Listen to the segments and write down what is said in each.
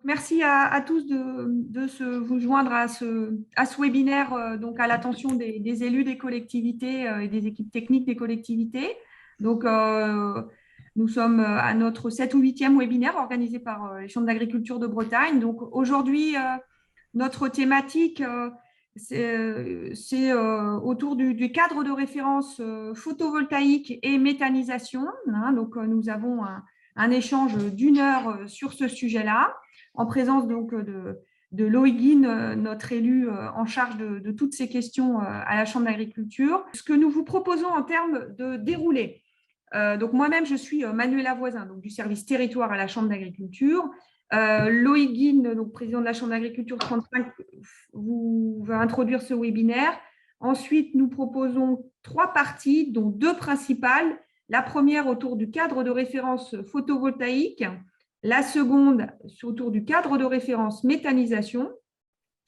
Merci à tous de vous joindre à ce webinaire, donc à l'attention des élus des collectivités et des équipes techniques des collectivités. Donc, nous sommes à notre 7 ou 8e webinaire organisé par les chambres d'agriculture de Bretagne. Donc, aujourd'hui, notre thématique, c'est autour du cadre de référence photovoltaïque et méthanisation. Donc, nous avons un échange d'une heure sur ce sujet-là, en présence donc de Loïc Guine, notre élu en charge de toutes ces questions à la Chambre d'agriculture. Ce que nous vous proposons en termes de déroulé. Donc moi-même, je suis Manuela Voisin, donc du service territoire à la Chambre d'agriculture. Loïc Guine, donc président de la Chambre d'agriculture 35, va introduire ce webinaire. Ensuite, nous proposons 3 parties, dont 2 principales. La première autour du cadre de référence photovoltaïque, la seconde autour du cadre de référence méthanisation,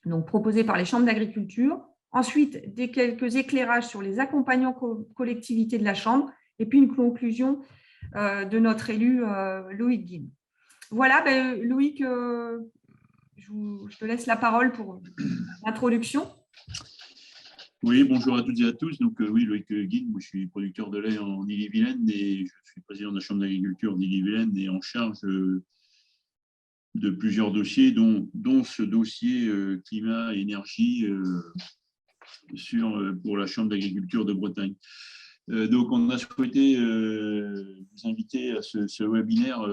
donc proposé par les chambres d'agriculture. Ensuite, quelques éclairages sur les accompagnants collectivités de la Chambre, et puis une conclusion de notre élu Loïc Guine. Voilà, Loïc, je te laisse la parole pour l'introduction. Oui, bonjour à toutes et à tous. Donc, oui, Loïc Guine, moi, je suis producteur de lait en Ille-et-Vilaine et je suis président de la Chambre d'agriculture d'Ille-et-Vilaine et en charge de plusieurs dossiers, dont ce dossier climat et énergie pour la Chambre d'agriculture de Bretagne. Donc, on a souhaité vous inviter à ce webinaire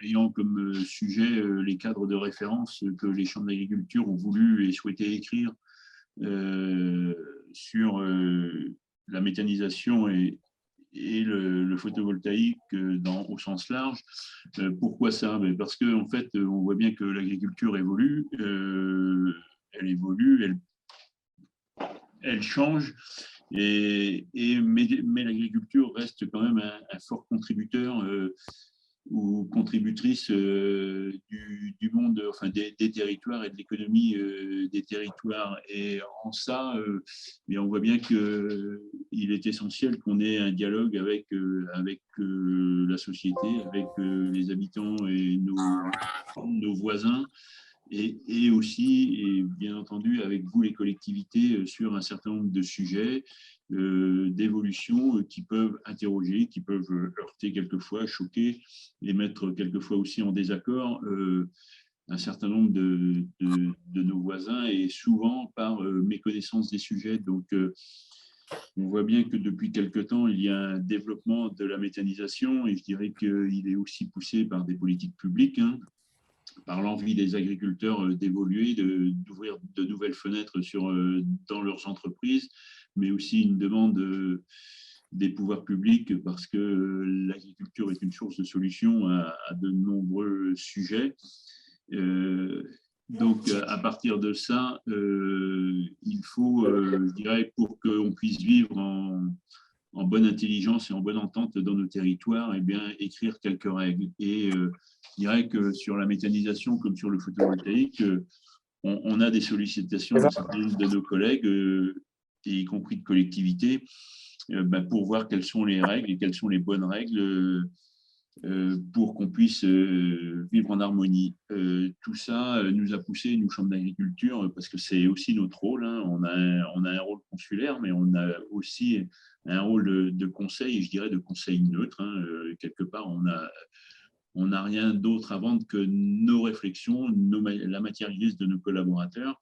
ayant comme sujet les cadres de référence que les chambres d'agriculture ont voulu et souhaité écrire sur la méthanisation et le photovoltaïque au sens large. Pourquoi ça? Parce qu'en fait, on voit bien que l'agriculture évolue, elle change, mais l'agriculture reste quand même un fort contributeur ou contributrice du monde, enfin des territoires et de l'économie des territoires. Et en ça, on voit bien qu'il est essentiel qu'on ait un dialogue avec la société, avec les habitants et nos voisins, et aussi, et bien entendu, avec vous, les collectivités, sur un certain nombre de sujets d'évolution qui peuvent interroger, qui peuvent heurter quelquefois, choquer et mettre quelquefois aussi en désaccord un certain nombre de nos voisins, et souvent par méconnaissance des sujets. Donc, on voit bien que depuis quelque temps, il y a un développement de la méthanisation, et je dirais qu'il est aussi poussé par des politiques publiques, par l'envie des agriculteurs d'évoluer, d'ouvrir de nouvelles fenêtres dans leurs entreprises, mais aussi une demande des pouvoirs publics, parce que l'agriculture est une source de solutions à de nombreux sujets. Donc, à partir de ça, il faut, je dirais, pour qu'on puisse vivre en bonne intelligence et en bonne entente dans nos territoires, écrire quelques règles. Et je dirais que sur la méthanisation, comme sur le photovoltaïque, on a des sollicitations d'un certain nombre de nos collègues, y compris de collectivités, pour voir quelles sont les règles et quelles sont les bonnes règles pour qu'on puisse vivre en harmonie. Tout ça nous a poussé, nous, Chambre d'agriculture, parce que c'est aussi notre rôle. On a un rôle consulaire, mais on a aussi un rôle de conseil, et je dirais de conseil neutre. Quelque part, on n'a rien d'autre à vendre que nos réflexions, la matière grise de nos collaborateurs.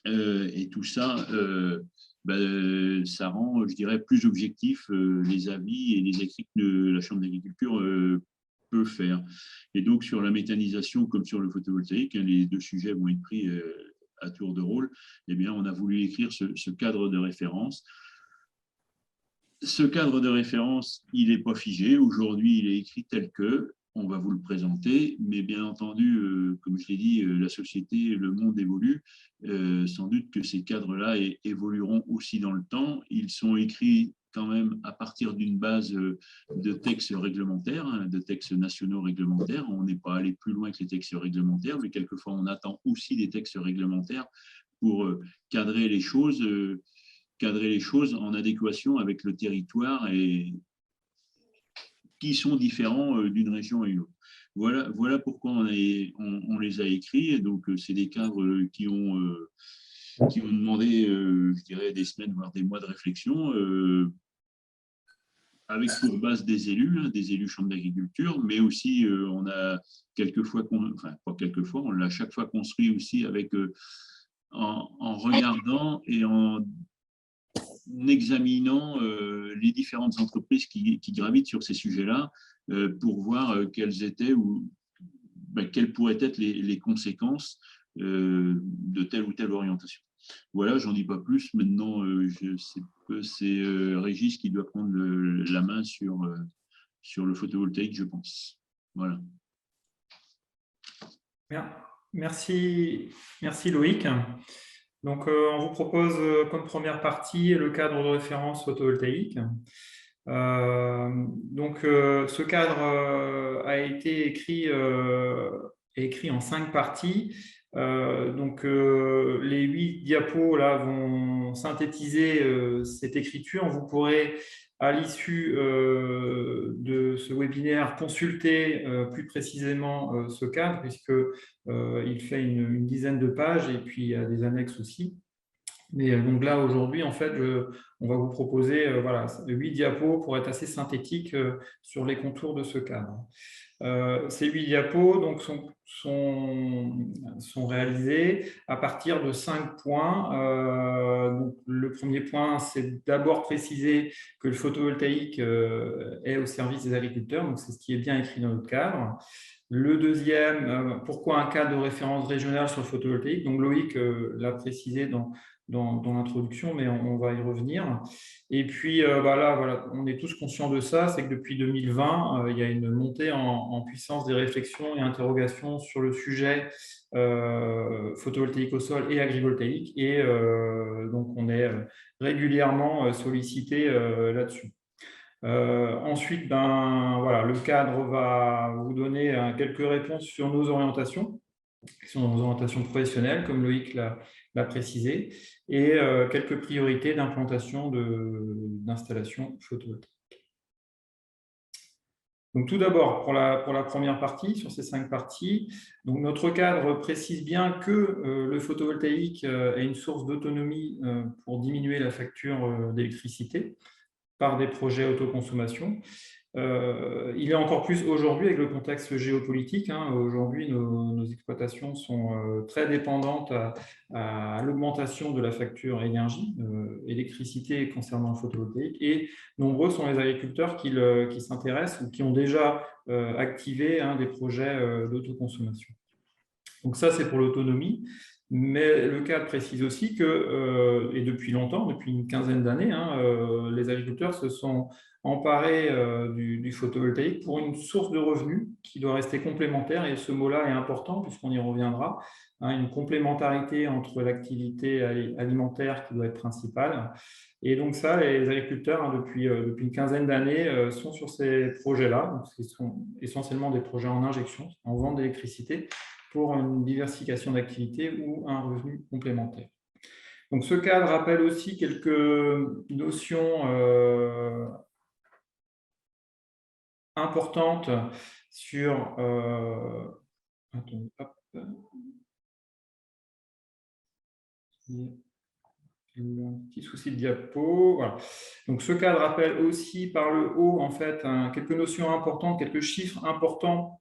Et tout ça, ça rend, je dirais, plus objectif les avis et les écrits que la Chambre d'agriculture peut faire. Et donc, sur la méthanisation comme sur le photovoltaïque, les deux sujets vont être pris à tour de rôle. On a voulu écrire ce cadre de référence. Ce cadre de référence, il n'est pas figé. Aujourd'hui, il est écrit tel que. On va vous le présenter, mais bien entendu, comme je l'ai dit, la société, le monde évolue. Sans doute que ces cadres-là évolueront aussi dans le temps. Ils sont écrits quand même à partir d'une base de textes réglementaires, de textes nationaux réglementaires. On n'est pas allé plus loin que les textes réglementaires, mais quelquefois on attend aussi des textes réglementaires pour cadrer les choses en adéquation avec le territoire et qui sont différents d'une région à une autre. voilà pourquoi on les a écrits. Et donc, c'est des cadres qui ont demandé, je dirais, des semaines, voire des mois de réflexion, avec pour base des élus chambre d'agriculture, mais aussi on a quelquefois, enfin pas quelquefois, on l'a chaque fois construit aussi avec en regardant et en examinant les différentes entreprises qui gravitent sur ces sujets-là pour voir quelles étaient ou quelles pourraient être les conséquences de telle ou telle orientation. Voilà, j'en dis pas plus. Maintenant, c'est Régis qui doit prendre la main sur le photovoltaïque, je pense. Voilà. Merci Loïc. Donc, on vous propose comme première partie le cadre de référence photovoltaïque. Ce cadre a été écrit en 5 parties. Les 8 diapos là vont synthétiser cette écriture. Vous pourrez, à l'issue de ce webinaire, consulter plus précisément ce cadre, puisqu'il fait une dizaine de pages et puis il y a des annexes aussi. Mais donc là, aujourd'hui, en fait, on va vous proposer 8 diapos pour être assez synthétique sur les contours de ce cadre. Ces 8 diapos donc, sont réalisés à partir de 5 points. Donc, le premier point, c'est d'abord préciser que le photovoltaïque est au service des agriculteurs. Donc, c'est ce qui est bien écrit dans notre cadre. Le deuxième, pourquoi un cadre de référence régional sur le photovoltaïque? Donc, Loïc l'a précisé dans l'introduction, mais on va y revenir. Et puis, on est tous conscients de ça, c'est que depuis 2020, il y a une montée en puissance des réflexions et interrogations sur le sujet photovoltaïque au sol et agrivoltaïque. Et donc, on est régulièrement sollicité là-dessus. Ensuite, le cadre va vous donner quelques réponses sur nos orientations, qui sont nos orientations professionnelles, comme Loïc l'a précisé, et quelques priorités d'implantation d'installations photovoltaïques. Donc, tout d'abord, pour la première partie, sur ces 5 parties, donc notre cadre précise bien que le photovoltaïque est une source d'autonomie pour diminuer la facture d'électricité par des projets autoconsommation. Il est encore plus aujourd'hui avec le contexte géopolitique. Aujourd'hui, nos exploitations sont très dépendantes à l'augmentation de la facture énergie, électricité concernant le photovoltaïque, et nombreux sont les agriculteurs qui s'intéressent ou qui ont déjà activé des projets d'autoconsommation. Donc ça, c'est pour l'autonomie. Mais le cadre précise aussi que, et depuis longtemps, depuis une quinzaine d'années, les agriculteurs se sont emparés du photovoltaïque pour une source de revenus qui doit rester complémentaire. Et ce mot-là est important puisqu'on y reviendra. Une complémentarité entre l'activité alimentaire qui doit être principale. Et donc ça, les agriculteurs, depuis une quinzaine d'années, sont sur ces projets-là. Ce sont essentiellement des projets en injection, en vente d'électricité, pour une diversification d'activités ou un revenu complémentaire. Donc, ce cadre rappelle aussi quelques notions importantes sur… Attendez, hop. Un petit souci de diapo. Voilà. Donc, ce cadre rappelle aussi par le haut, en fait, quelques notions importantes, quelques chiffres importants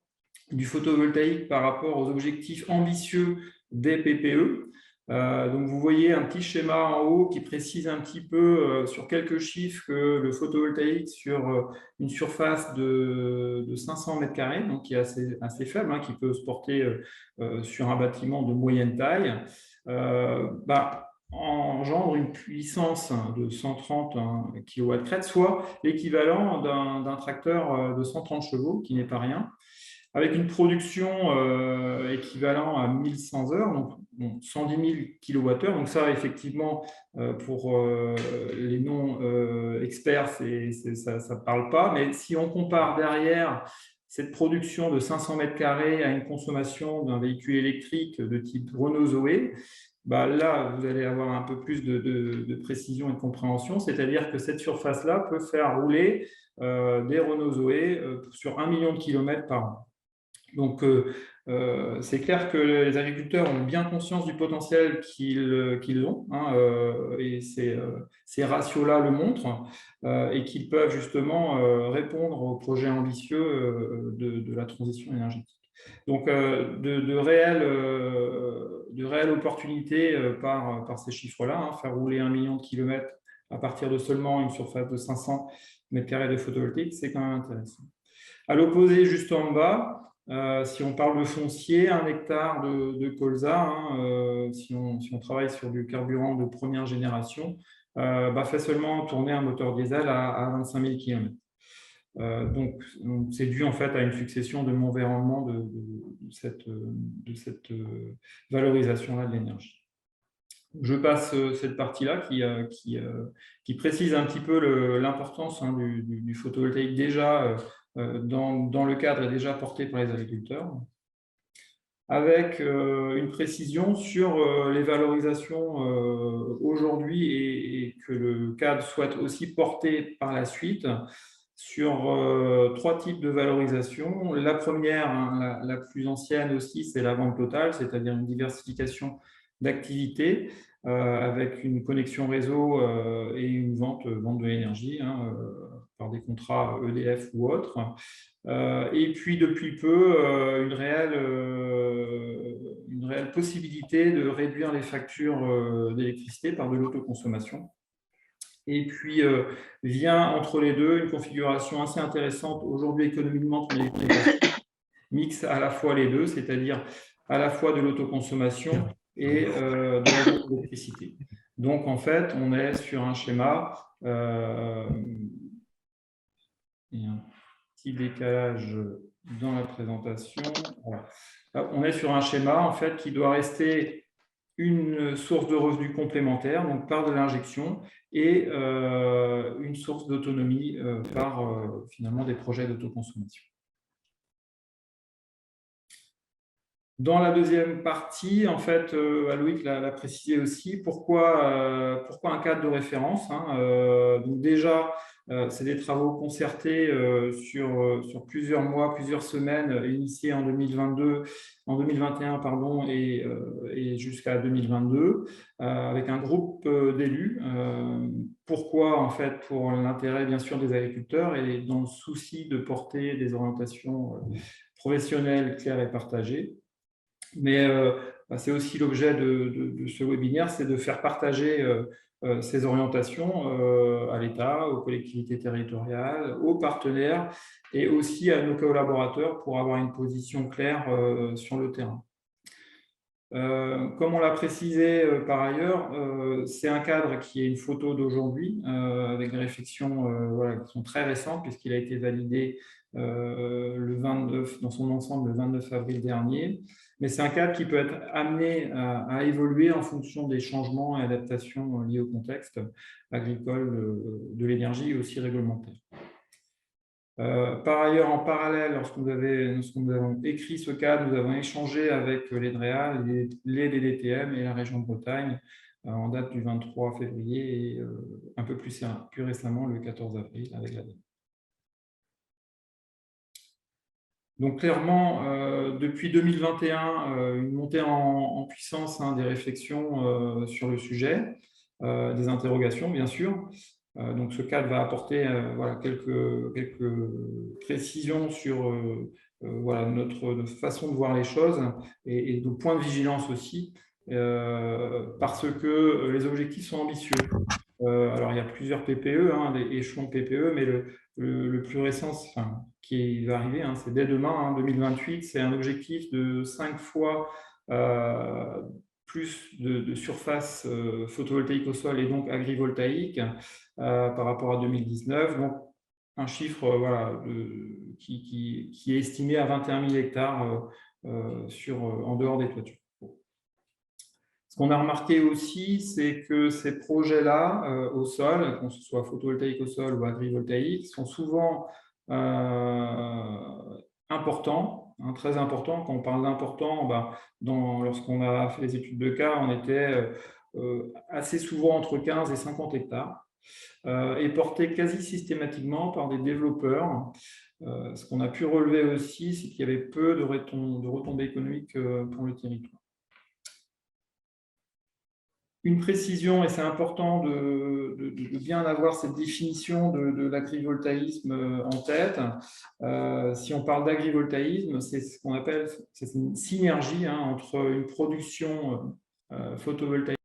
du photovoltaïque par rapport aux objectifs ambitieux des PPE. Donc, vous voyez un petit schéma en haut qui précise un petit peu sur quelques chiffres que le photovoltaïque sur une surface de 500 mètres carrés, donc qui est assez faible, qui peut se porter sur un bâtiment de moyenne taille, engendre une puissance de 130 kW crête, soit l'équivalent d'un tracteur de 130 chevaux, qui n'est pas rien, avec une production équivalent à 1100 heures, donc 110 000 kWh. Donc ça, effectivement, pour les non-experts, ça ne parle pas. Mais si on compare derrière cette production de 500 mètres carrés à une consommation d'un véhicule électrique de type Renault Zoé, là, vous allez avoir un peu plus de précision et de compréhension. C'est-à-dire que cette surface-là peut faire rouler des Renault Zoé sur 1 million de kilomètres par an. Donc, c'est clair que les agriculteurs ont bien conscience du potentiel qu'ils ont, hein, et ces ratios-là le montrent, et qu'ils peuvent justement répondre aux projets ambitieux de la transition énergétique. Donc, de réelles opportunités par ces chiffres-là, hein, faire rouler 1 million de kilomètres à partir de seulement une surface de 500 mètres carrés de photovoltaïque, c'est quand même intéressant. À l'opposé, juste en bas, si on parle de foncier, 1 hectare de colza, hein, si on travaille sur du carburant de première génération, fait seulement tourner un moteur diesel à 25 000 km. Donc, c'est dû en fait à une succession de mauvais rendements de cette valorisation-là de l'énergie. Je passe cette partie-là qui précise un petit peu l'importance, hein, du photovoltaïque déjà dans le cadre et déjà porté par les agriculteurs, avec une précision sur les valorisations aujourd'hui et que le cadre souhaite aussi porter par la suite sur 3 types de valorisation. La première, hein, la plus ancienne aussi, c'est la vente totale, c'est-à-dire une diversification d'activités avec une connexion réseau et une vente de l'énergie, hein, par des contrats EDF ou autres. Et puis, depuis peu, une réelle possibilité de réduire les factures d'électricité par de l'autoconsommation. Et puis, vient entre les deux une configuration assez intéressante aujourd'hui économiquement mixe à la fois les deux, c'est-à-dire à la fois de l'autoconsommation et de la vente d'électricité. Donc, en fait, on est sur un schéma, il y a un petit décalage dans la présentation. Voilà. On est sur un schéma en fait, qui doit rester une source de revenus complémentaire, donc par de l'injection, et une source d'autonomie par finalement des projets d'autoconsommation. Dans la deuxième partie, en fait, Loïc l'a précisé aussi, pourquoi un cadre de référence, hein, donc déjà, c'est des travaux concertés sur plusieurs mois, plusieurs semaines, initiés en 2021 pardon, et jusqu'à 2022, avec un groupe d'élus. Pourquoi, en fait, pour l'intérêt, bien sûr, des agriculteurs et dans le souci de porter des orientations professionnelles claires et partagées. Mais c'est aussi l'objet de ce webinaire, c'est de faire partager ces orientations à l'État, aux collectivités territoriales, aux partenaires et aussi à nos collaborateurs pour avoir une position claire sur le terrain. Comme on l'a précisé par ailleurs, c'est un cadre qui est une photo d'aujourd'hui avec des réflexions voilà, qui sont très récentes puisqu'il a été validé le 29, dans son ensemble le 29 avril dernier. Mais c'est un cadre qui peut être amené à évoluer en fonction des changements et adaptations liés au contexte agricole, de l'énergie et aussi réglementaire. Par ailleurs, en parallèle, lorsque nous avons écrit ce cadre, nous avons échangé avec les DREA, les DDTM et la région de Bretagne en date du 23 février et un peu plus récemment le 14 avril avec la DEME. Donc clairement, depuis 2021, une montée en puissance des réflexions sur le sujet, des interrogations bien sûr. Donc ce cadre va apporter voilà, quelques précisions sur voilà, notre façon de voir les choses et nos points de vigilance aussi, parce que les objectifs sont ambitieux. Alors il y a plusieurs PPE, des échelons PPE, mais le plus récent qui va arriver, c'est dès demain, 2028, c'est un objectif de 5 fois plus de surface photovoltaïque au sol et donc agrivoltaïque par rapport à 2019. Donc, un chiffre voilà, qui est estimé à 21 000 hectares en dehors des toitures. Ce qu'on a remarqué aussi, c'est que ces projets-là au sol, qu'on soit photovoltaïque au sol ou agrivoltaïque, sont souvent importants, très importants. Quand on parle d'important, lorsqu'on a fait les études de cas, on était assez souvent entre 15 et 50 hectares et portés quasi systématiquement par des développeurs Ce qu'on a pu relever aussi, c'est qu'il y avait peu de retombées économiques pour le territoire. Une précision, et c'est important de bien avoir cette définition de l'agrivoltaïsme en tête. Si on parle d'agrivoltaïsme, c'est ce qu'on appelle une synergie entre une production photovoltaïque.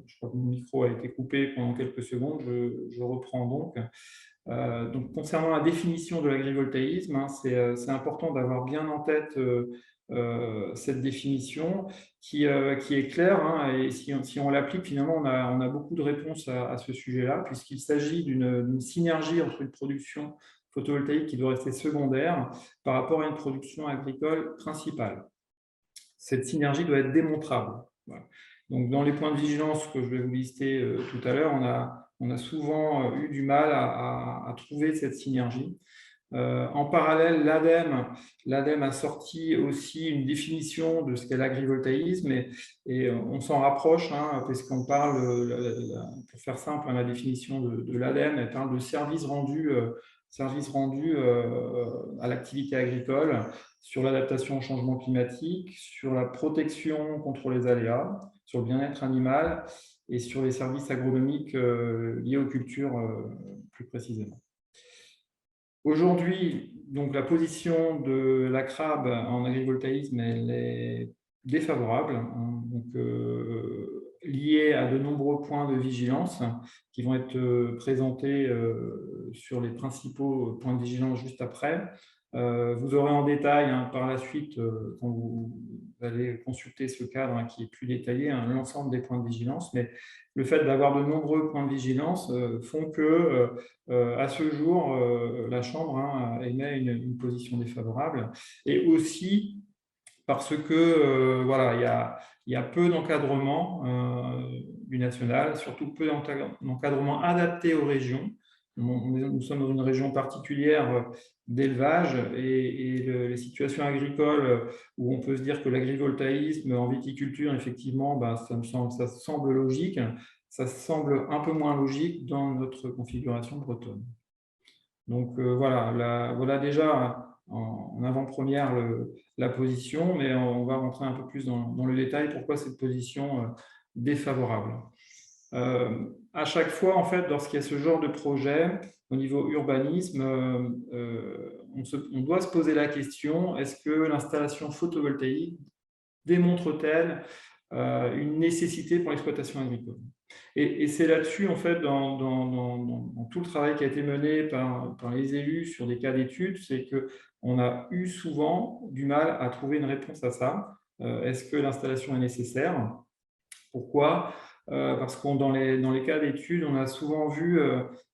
Je crois que mon micro a été coupé pendant quelques secondes, je reprends donc. Donc, concernant la définition de l'agrivoltaïsme, c'est important d'avoir bien en tête cette définition qui est claire, et si on l'applique, finalement, on a beaucoup de réponses à ce sujet-là, puisqu'il s'agit d'une synergie entre une production photovoltaïque qui doit rester secondaire par rapport à une production agricole principale. Cette synergie doit être démontrable. Voilà. Donc, dans les points de vigilance que je vais vous lister tout à l'heure, on a souvent eu du mal à trouver cette synergie. En parallèle, l'ADEME a sorti aussi une définition de ce qu'est l'agrivoltaïsme et on s'en rapproche, parce qu'on parle, pour faire simple, la définition de l'ADEME, elle parle de services rendus à l'activité agricole, sur l'adaptation au changement climatique, sur la protection contre les aléas, sur le bien-être animal et sur les services agronomiques liés aux cultures plus précisément. Aujourd'hui, donc, la position de la CRAB en agrivoltaïsme, elle est défavorable, donc, liée à de nombreux points de vigilance qui vont être présentés sur les principaux points de vigilance juste après. Vous aurez en détail par la suite, quand vous allez consulter ce cadre qui est plus détaillé, l'ensemble des points de vigilance, mais le fait d'avoir de nombreux points de vigilance font que, à ce jour, la Chambre émet une position défavorable, et aussi parce que voilà, il y a peu d'encadrement du national, surtout peu d'encadrement adapté aux régions. Nous sommes dans une région particulière d'élevage et les situations agricoles où on peut se dire que l'agrivoltaïsme en viticulture, effectivement, ça semble logique. Ça semble un peu moins logique dans notre configuration bretonne. Donc voilà déjà en avant-première la position, mais on va rentrer un peu plus dans le détail pourquoi cette position défavorable. À chaque fois, en fait, lorsqu'il y a ce genre de projet au niveau urbanisme, on doit se poser la question, est-ce que l'installation photovoltaïque démontre-t-elle une nécessité pour l'exploitation agricole? Et c'est là-dessus, en fait, dans tout le travail qui a été mené par les élus sur des cas d'études, c'est qu'on a eu souvent du mal à trouver une réponse à ça. Est-ce que l'installation est nécessaire? Pourquoi? Parce que dans les cas d'études, on a souvent vu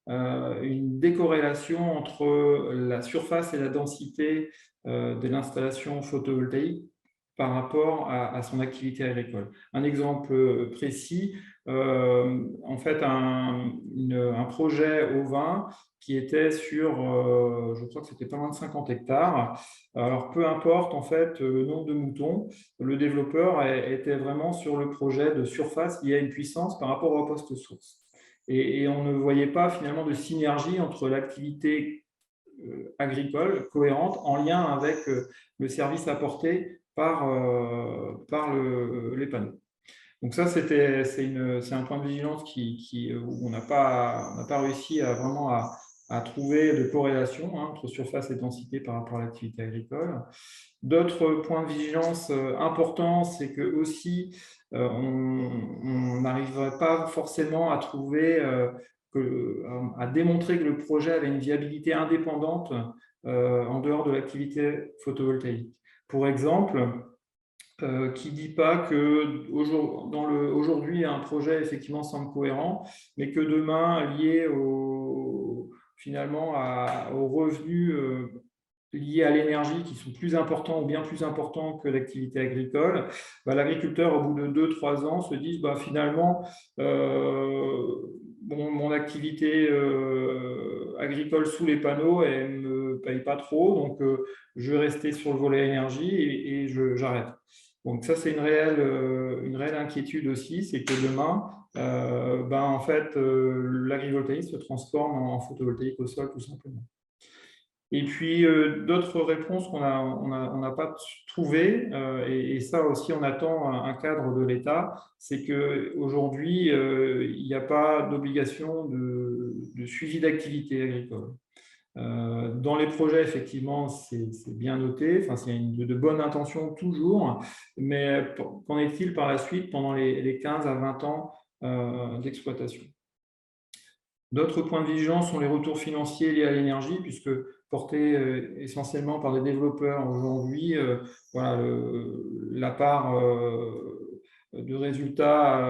une décorrélation entre la surface et la densité de l'installation photovoltaïque par rapport à son activité agricole. Un exemple précis, en fait, un projet au vin qui était sur, je crois que c'était pas loin de 50 hectares. Alors, peu importe en fait le nombre de moutons, le développeur était vraiment sur le projet de surface lié à une puissance par rapport au poste source. Et on ne voyait pas finalement de synergie entre l'activité agricole cohérente en lien avec le service apporté par les panneaux. Donc ça, c'est un point de vigilance où on n'a pas réussi à trouver de corrélation entre surface et densité par rapport à l'activité agricole. D'autres points de vigilance importants, c'est que aussi on n'arriverait pas forcément à trouver, à démontrer que le projet avait une viabilité indépendante en dehors de l'activité photovoltaïque. Pour exemple, qui ne dit pas que aujourd'hui un projet effectivement semble cohérent, mais que demain, lié finalement aux revenus liés à l'énergie qui sont plus importants ou bien plus importants que l'activité agricole, l'agriculteur, au bout de 2-3 ans, se dit finalement, mon activité agricole sous les panneaux, elle ne me paye pas trop, donc je vais rester sur le volet énergie et j'arrête. Donc ça, c'est une réelle inquiétude aussi, c'est que demain, en fait, l'agrivoltaïsme se transforme en photovoltaïque au sol, tout simplement. Et puis, d'autres réponses qu'on n'a pas trouvées, et ça aussi, on attend un cadre de l'État, c'est qu'aujourd'hui, il n'y a pas d'obligation de suivi d'activité agricole. Dans les projets, effectivement, c'est bien noté, enfin, c'est de bonnes intentions toujours, mais qu'en est-il par la suite pendant les 15 à 20 ans d'exploitation? D'autres points de vigilance sont les retours financiers liés à l'énergie, puisque portés essentiellement par des développeurs aujourd'hui, voilà, la part de résultats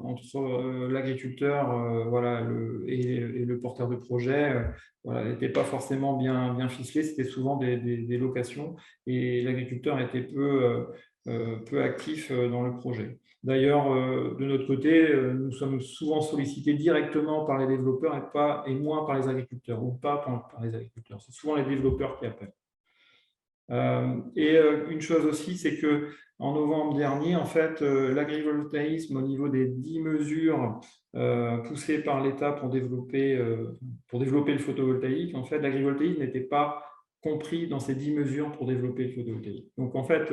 entre l'agriculteur voilà, et le porteur de projet voilà, n'était pas forcément bien ficelé, c'était souvent des locations et l'agriculteur était peu actif dans le projet. D'ailleurs, de notre côté, nous sommes souvent sollicités directement par les développeurs et moins par les agriculteurs, ou pas par les agriculteurs. C'est souvent les développeurs qui appellent. Une chose aussi, c'est qu'en novembre dernier, en fait, l'agrivoltaïsme, au niveau des 10 mesures poussées par l'État pour développer le photovoltaïque, en fait, l'agrivoltaïsme n'était pas compris dans ces 10 mesures pour développer le photovoltaïque. Donc, en fait,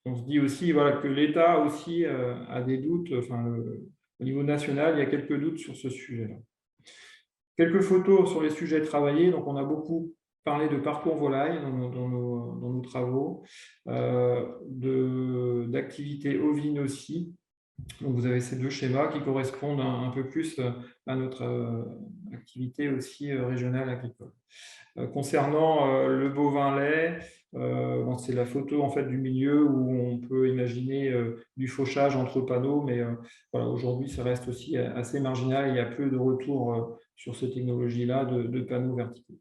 on se dit aussi voilà, que l'État aussi a des doutes, enfin, au niveau national, il y a quelques doutes sur ce sujet-là. Quelques photos sur les sujets travaillés. Donc, on a beaucoup parlé de parcours volaille dans nos travaux, d'activités ovines aussi. Donc, vous avez ces deux schémas qui correspondent un peu plus à notre activité aussi régionale agricole. Concernant le bovin lait, c'est la photo en fait, du milieu où on peut imaginer du fauchage entre panneaux, mais voilà, aujourd'hui, ça reste aussi assez marginal. Il y a peu de retours sur ces technologies-là de panneaux verticaux.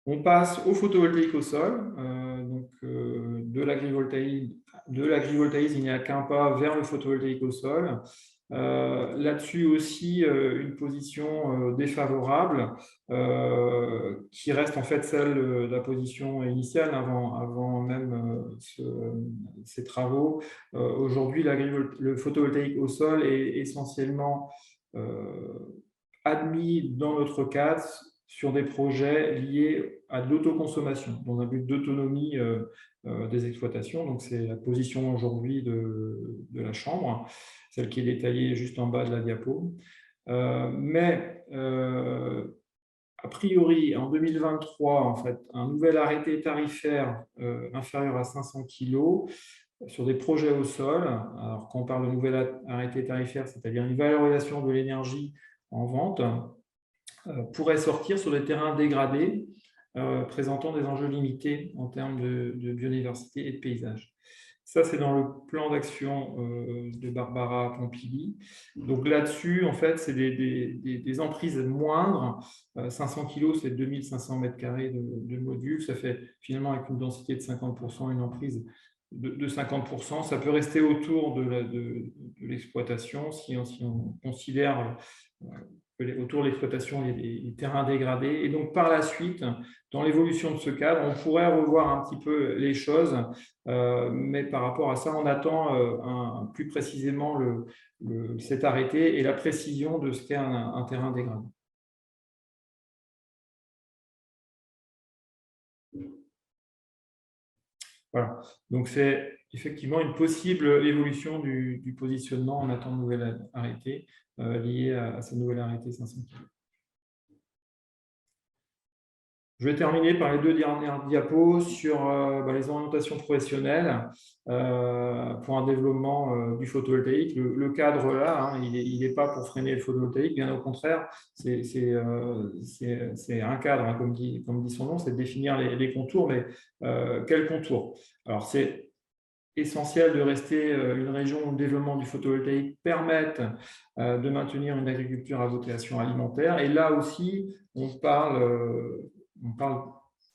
On passe au photovoltaïque au sol. De l'agrivoltaïsme, il n'y a qu'un pas vers le photovoltaïque au sol. Là-dessus aussi, une position défavorable qui reste en fait celle de la position initiale avant même ces travaux. Aujourd'hui, le photovoltaïque au sol est essentiellement admis dans notre cadre sur des projets liés à de l'autoconsommation, dans un but d'autonomie des exploitations. Donc, c'est la position aujourd'hui de la Chambre, celle qui est détaillée juste en bas de la diapo. A priori, en 2023, en fait, un nouvel arrêté tarifaire inférieur à 500 kg sur des projets au sol. Alors, quand on parle de nouvel arrêté tarifaire, c'est-à-dire une valorisation de l'énergie en vente, pourrait sortir sur des terrains dégradés présentant des enjeux limités en termes de biodiversité et de paysage. Ça, c'est dans le plan d'action de Barbara Pompili. Donc là-dessus, en fait, c'est des emprises moindres. 500 kg, c'est 2500 m² de modules. Ça fait finalement, avec une densité de 50%, une emprise de 50%. Ça peut rester autour de l'exploitation si on considère autour de l'exploitation, il y a des terrains dégradés. Et donc, par la suite, dans l'évolution de ce cadre, on pourrait revoir un petit peu les choses. Mais par rapport à ça, on attend plus précisément cet arrêté et la précision de ce qu'est un terrain dégradé. Voilà. Donc, c'est effectivement une possible évolution du positionnement en attendant de nouvel arrêté lié à ce nouvel arrêté 500 kg. Je vais terminer par les deux dernières diapos sur les orientations professionnelles pour un développement du photovoltaïque. Le cadre là, hein, il n'est pas pour freiner le photovoltaïque, bien au contraire, c'est un cadre, hein, comme dit son nom, c'est de définir les contours, mais quels contours? Alors, c'est essentiel de rester une région où le développement du photovoltaïque permette de maintenir une agriculture à vocation alimentaire. Et là aussi, on parle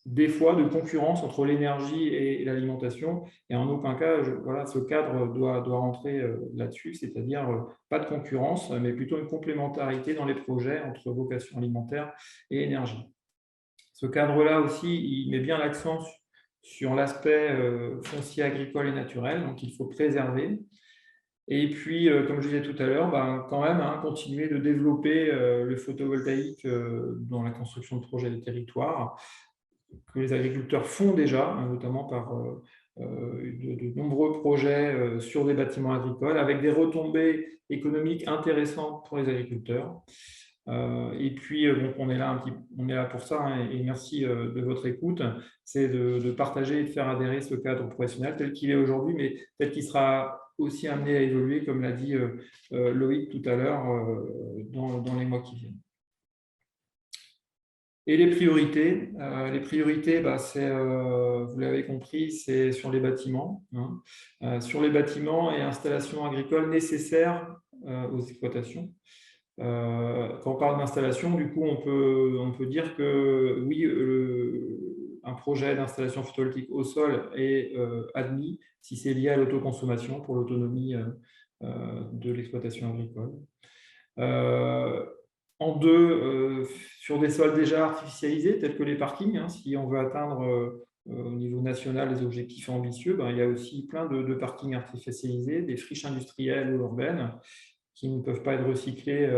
des fois de concurrence entre l'énergie et l'alimentation. Et en aucun cas, ce cadre doit rentrer là-dessus, c'est-à-dire pas de concurrence, mais plutôt une complémentarité dans les projets entre vocation alimentaire et énergie. Ce cadre-là aussi, il met bien l'accent sur l'aspect foncier agricole et naturel, donc il faut préserver. Et puis, comme je disais tout à l'heure, quand même, continuer de développer le photovoltaïque dans la construction de projets de territoire, que les agriculteurs font déjà, notamment par de nombreux projets sur des bâtiments agricoles, avec des retombées économiques intéressantes pour les agriculteurs. Et puis, donc, on est là pour ça, et merci de votre écoute, c'est de partager et de faire adhérer ce cadre professionnel tel qu'il est aujourd'hui, mais tel qu'il sera aussi amené à évoluer, comme l'a dit Loïc tout à l'heure, dans les mois qui viennent. Et les priorités, vous l'avez compris, c'est sur les bâtiments, sur les bâtiments et installations agricoles nécessaires aux exploitations. Quand on parle d'installation, du coup, on peut dire que oui, un projet d'installation photovoltaïque au sol est admis si c'est lié à l'autoconsommation pour l'autonomie de l'exploitation agricole. En deux, sur des sols déjà artificialisés, tels que les parkings, si on veut atteindre au niveau national les objectifs ambitieux, il y a aussi plein de parkings artificialisés, des friches industrielles ou urbaines qui ne peuvent pas être recyclés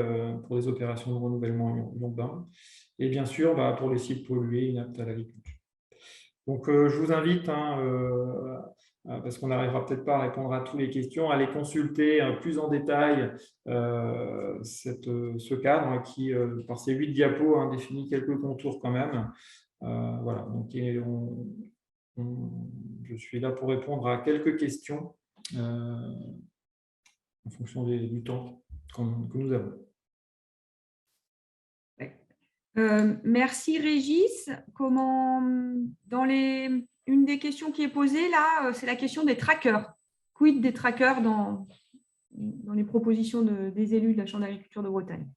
pour des opérations de renouvellement urbain. Et bien sûr, pour les sites pollués, inaptes à l'agriculture. Donc, je vous invite, parce qu'on n'arrivera peut-être pas à répondre à toutes les questions, à aller consulter plus en détail ce cadre qui, par ces 8 diapos, définit quelques contours quand même. Voilà, donc je suis là pour répondre à quelques questions en fonction du temps que nous avons. Merci Régis. Une des questions qui est posée là, c'est la question des trackers. Quid des trackers dans les propositions des élus de la Chambre d'agriculture de Bretagne?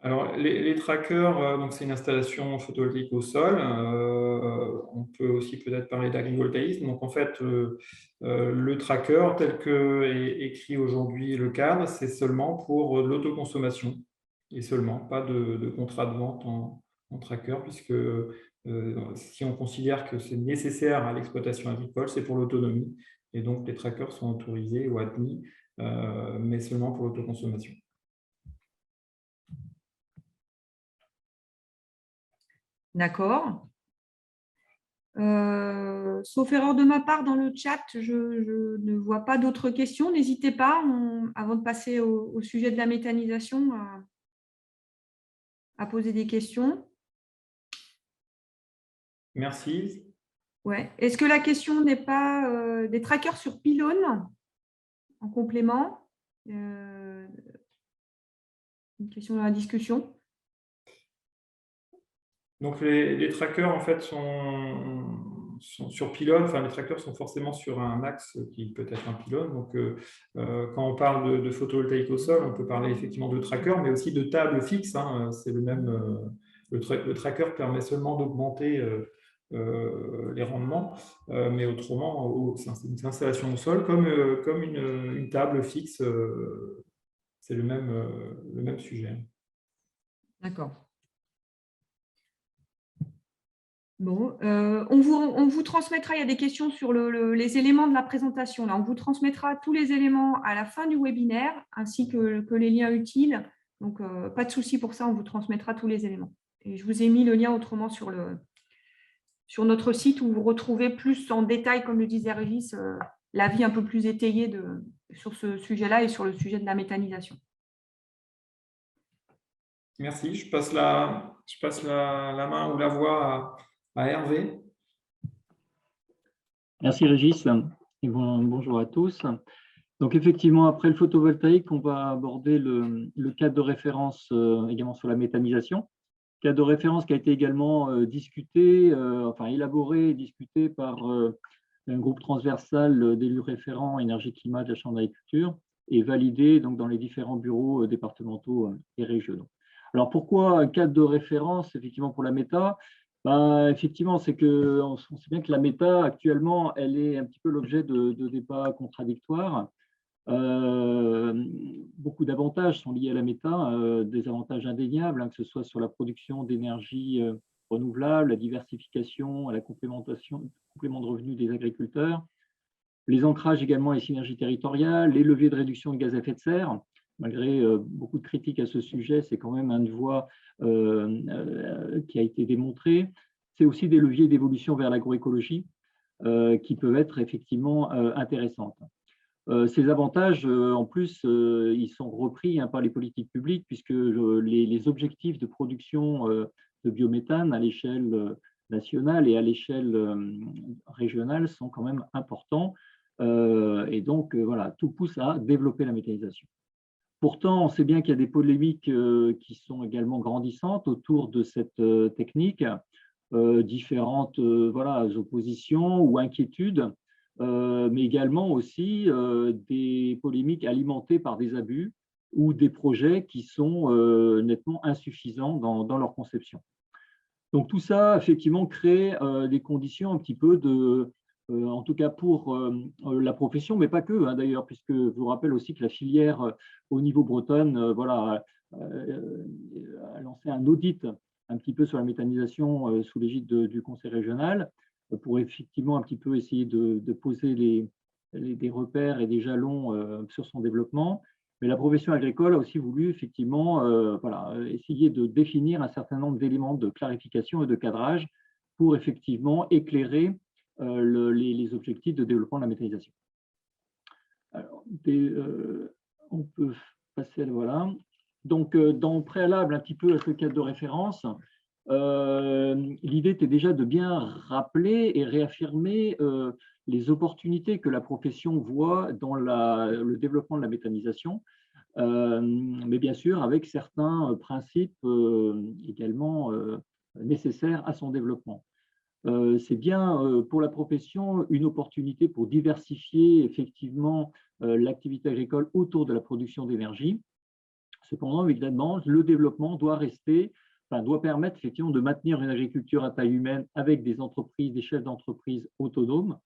Alors, les trackers, c'est une installation photovoltaïque au sol. On peut aussi peut-être parler d'agrivoltaïsme. Donc, en fait, le tracker, tel qu'est écrit aujourd'hui le cadre, c'est seulement pour l'autoconsommation et seulement, pas de contrat de vente en tracker, puisque si on considère que c'est nécessaire à l'exploitation agricole, c'est pour l'autonomie. Et donc, les trackers sont autorisés ou admis, mais seulement pour l'autoconsommation. D'accord. Sauf erreur de ma part dans le chat, je ne vois pas d'autres questions. N'hésitez pas, avant de passer au sujet de la méthanisation, à poser des questions. Merci. Ouais. Est-ce que la question n'est pas des trackers sur pylône en complément? Une question dans la discussion. Donc, les trackers, en fait, sont sur pylône. Enfin, les trackers sont forcément sur un axe qui peut être un pylône. Donc, quand on parle de photovoltaïque au sol, on peut parler effectivement de tracker, mais aussi de table fixe. C'est le même. Le tracker permet seulement d'augmenter les rendements, mais autrement, c'est une installation au sol comme une table fixe. C'est le même sujet. D'accord. Bon, on vous transmettra, il y a des questions sur les éléments de la présentation. Là, on vous transmettra tous les éléments à la fin du webinaire, ainsi que les liens utiles. Donc, pas de souci pour ça, on vous transmettra tous les éléments. Et je vous ai mis le lien autrement sur notre site où vous retrouvez plus en détail, comme le disait Régis, l'avis un peu plus étayé sur ce sujet-là et sur le sujet de la méthanisation. Merci. Je passe la main ou la voix à Hervé. Merci Régis et bonjour à tous. Donc effectivement, après le photovoltaïque, on va aborder le cadre de référence également sur la méthanisation. Cadre de référence qui a été également discuté, élaboré et discuté par un groupe transversal d'élus référents énergie-climat de la Chambre d'agriculture et validé donc, dans les différents bureaux départementaux et régionaux. Alors pourquoi un cadre de référence effectivement pour la méta? Effectivement, c'est qu'on sait bien que la méta, actuellement, elle est un petit peu l'objet de débats contradictoires. Beaucoup d'avantages sont liés à la méta, des avantages indéniables, que ce soit sur la production d'énergie renouvelables, la diversification, la complément de revenus des agriculteurs, les ancrages également et synergies territoriales, les leviers de réduction de gaz à effet de serre. Malgré beaucoup de critiques à ce sujet, c'est quand même une voie qui a été démontrée. C'est aussi des leviers d'évolution vers l'agroécologie qui peuvent être effectivement intéressantes. Ces avantages, en plus, ils sont repris par les politiques publiques puisque les objectifs de production de biométhane à l'échelle nationale et à l'échelle régionale sont quand même importants. Et donc, voilà, tout pousse à développer la méthanisation. Pourtant, on sait bien qu'il y a des polémiques qui sont également grandissantes autour de cette technique, différentes voilà, oppositions ou inquiétudes, mais également aussi des polémiques alimentées par des abus ou des projets qui sont nettement insuffisants dans leur conception. Donc tout ça, effectivement, crée des conditions un petit peu de, en tout cas pour la profession, mais pas que d'ailleurs, puisque je vous rappelle aussi que la filière au niveau bretonne voilà, a lancé un audit un petit peu sur la méthanisation sous l'égide du Conseil régional pour effectivement un petit peu essayer de poser des repères et des jalons sur son développement. Mais la profession agricole a aussi voulu effectivement voilà, essayer de définir un certain nombre d'éléments de clarification et de cadrage pour effectivement éclairer les objectifs de développement de la méthanisation. Alors, on peut passer à voilà. Donc, dans le préalable un petit peu à ce cadre de référence, l'idée était déjà de bien rappeler et réaffirmer les opportunités que la profession voit dans le développement de la méthanisation, mais bien sûr avec certains principes également nécessaires à son développement. C'est bien pour la profession une opportunité pour diversifier effectivement l'activité agricole autour de la production d'énergie. Cependant, évidemment, le développement doit permettre effectivement de maintenir une agriculture à taille humaine avec des entreprises, des chefs d'entreprise autonomes.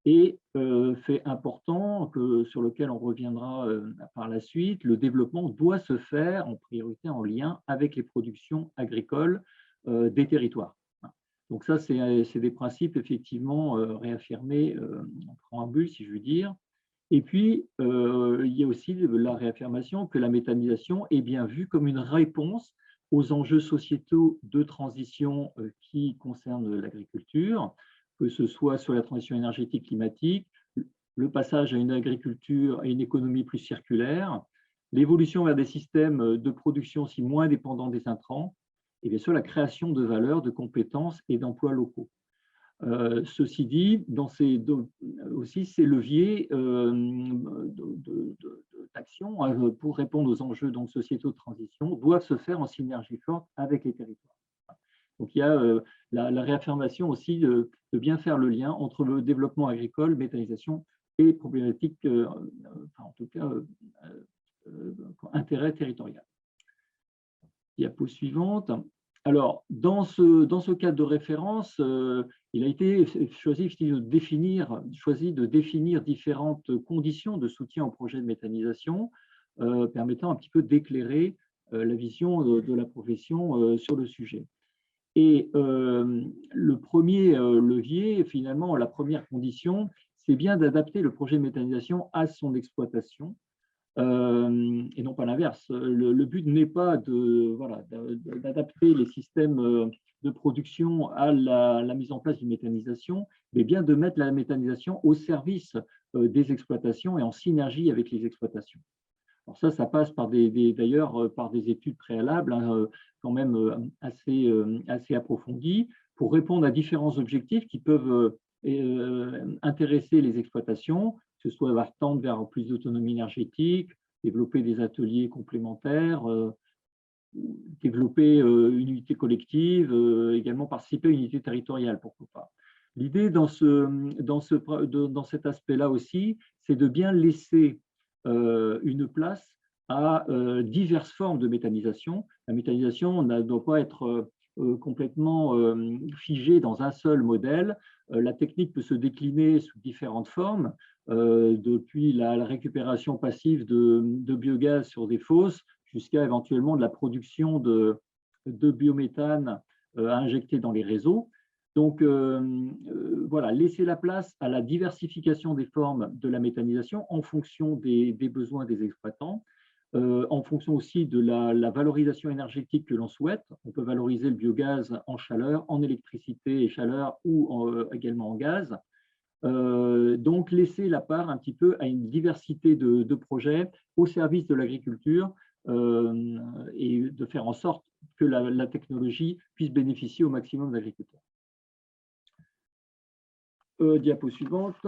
Et fait important sur lequel on reviendra par la suite, le développement doit se faire en priorité en lien avec les productions agricoles des territoires. Donc ça, c'est des principes effectivement réaffirmés en préambule, si je veux dire. Et puis, il y a aussi la réaffirmation que la méthanisation est bien vue comme une réponse aux enjeux sociétaux de transition qui concernent l'agriculture, que ce soit sur la transition énergétique climatique, le passage à une agriculture et une économie plus circulaire, l'évolution vers des systèmes de production aussi moins dépendants des intrants, et bien sûr la création de valeur, de compétences et d'emplois locaux. Ceci dit, dans ces leviers d'action pour répondre aux enjeux sociétaux de transition doivent se faire en synergie forte avec les territoires. Donc il y a la réaffirmation aussi de bien faire le lien entre le développement agricole, méthanisation et problématiques, en tout cas, intérêt territorial. Diapo suivante. Alors, dans ce cadre de référence, il a été choisi de définir différentes conditions de soutien au projet de méthanisation, permettant un petit peu d'éclairer la vision de la profession sur le sujet. Et le premier levier, finalement, la première condition, c'est bien d'adapter le projet de méthanisation à son exploitation, et non pas l'inverse. Le but n'est pas d'adapter les systèmes de production à la mise en place d'une méthanisation, mais bien de mettre la méthanisation au service des exploitations et en synergie avec les exploitations. Alors ça passe d'ailleurs par des études préalables quand même assez approfondies pour répondre à différents objectifs qui peuvent intéresser les exploitations, que ce soit tendre vers plus d'autonomie énergétique, développer des ateliers complémentaires, développer une unité collective, également participer à une unité territoriale, pourquoi pas. L'idée dans cet aspect-là aussi, c'est de bien laisser une place à diverses formes de méthanisation. La méthanisation ne doit pas être complètement figée dans un seul modèle. La technique peut se décliner sous différentes formes, depuis la récupération passive de biogaz sur des fosses jusqu'à éventuellement de la production de biométhane à injecter dans les réseaux. Donc, voilà, laisser la place à la diversification des formes de la méthanisation en fonction des besoins des exploitants, en fonction aussi de la valorisation énergétique que l'on souhaite. On peut valoriser le biogaz en chaleur, en électricité et chaleur ou également en gaz. Donc, laisser la part un petit peu à une diversité de projets au service de l'agriculture et de faire en sorte que la technologie puisse bénéficier au maximum d'agriculteurs. Diapo suivante.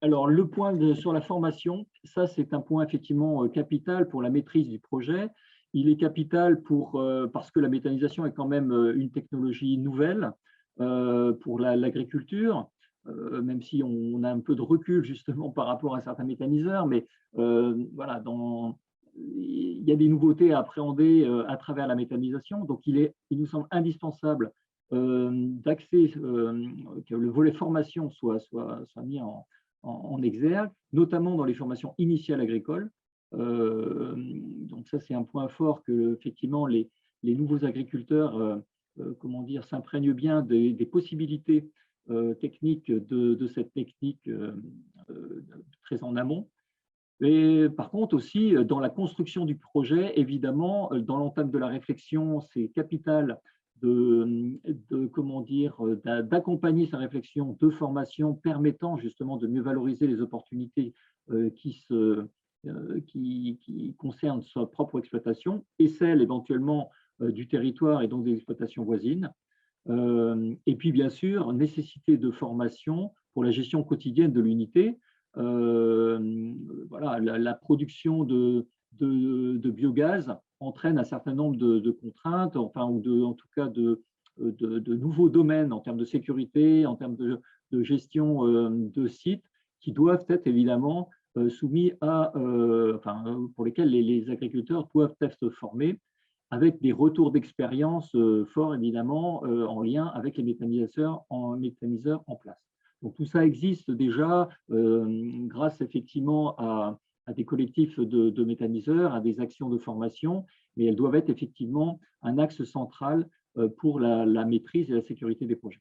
Alors, le point sur la formation, ça c'est un point effectivement capital pour la maîtrise du projet. Il est capital parce que la méthanisation est quand même une technologie nouvelle pour l'agriculture, même si on a un peu de recul justement par rapport à certains méthaniseurs, mais voilà, il y a des nouveautés à appréhender à travers la méthanisation. Donc, il nous semble indispensable que le volet formation soit mis en exergue, notamment dans les formations initiales agricoles. Donc ça, c'est un point fort que effectivement les nouveaux agriculteurs comment dire, s'imprègnent bien des possibilités techniques de cette technique très en amont. Et par contre aussi, dans la construction du projet, évidemment, dans l'entame de la réflexion, c'est capital comment dire, d'accompagner sa réflexion de formation permettant justement de mieux valoriser les opportunités qui concernent sa propre exploitation et celles éventuellement du territoire et donc des exploitations voisines. Et puis bien sûr, nécessité de formation pour la gestion quotidienne de l'unité. Voilà, la production de biogaz entraîne un certain nombre de contraintes, enfin, ou en tout cas de nouveaux domaines en termes de sécurité, en termes de gestion de sites, qui doivent être évidemment soumis pour lesquels les agriculteurs doivent être formés, avec des retours d'expérience forts évidemment en lien avec les méthaniseurs en place. Donc tout ça existe déjà grâce effectivement à des collectifs de méthaniseurs, à des actions de formation, mais elles doivent être effectivement un axe central pour la maîtrise et la sécurité des projets.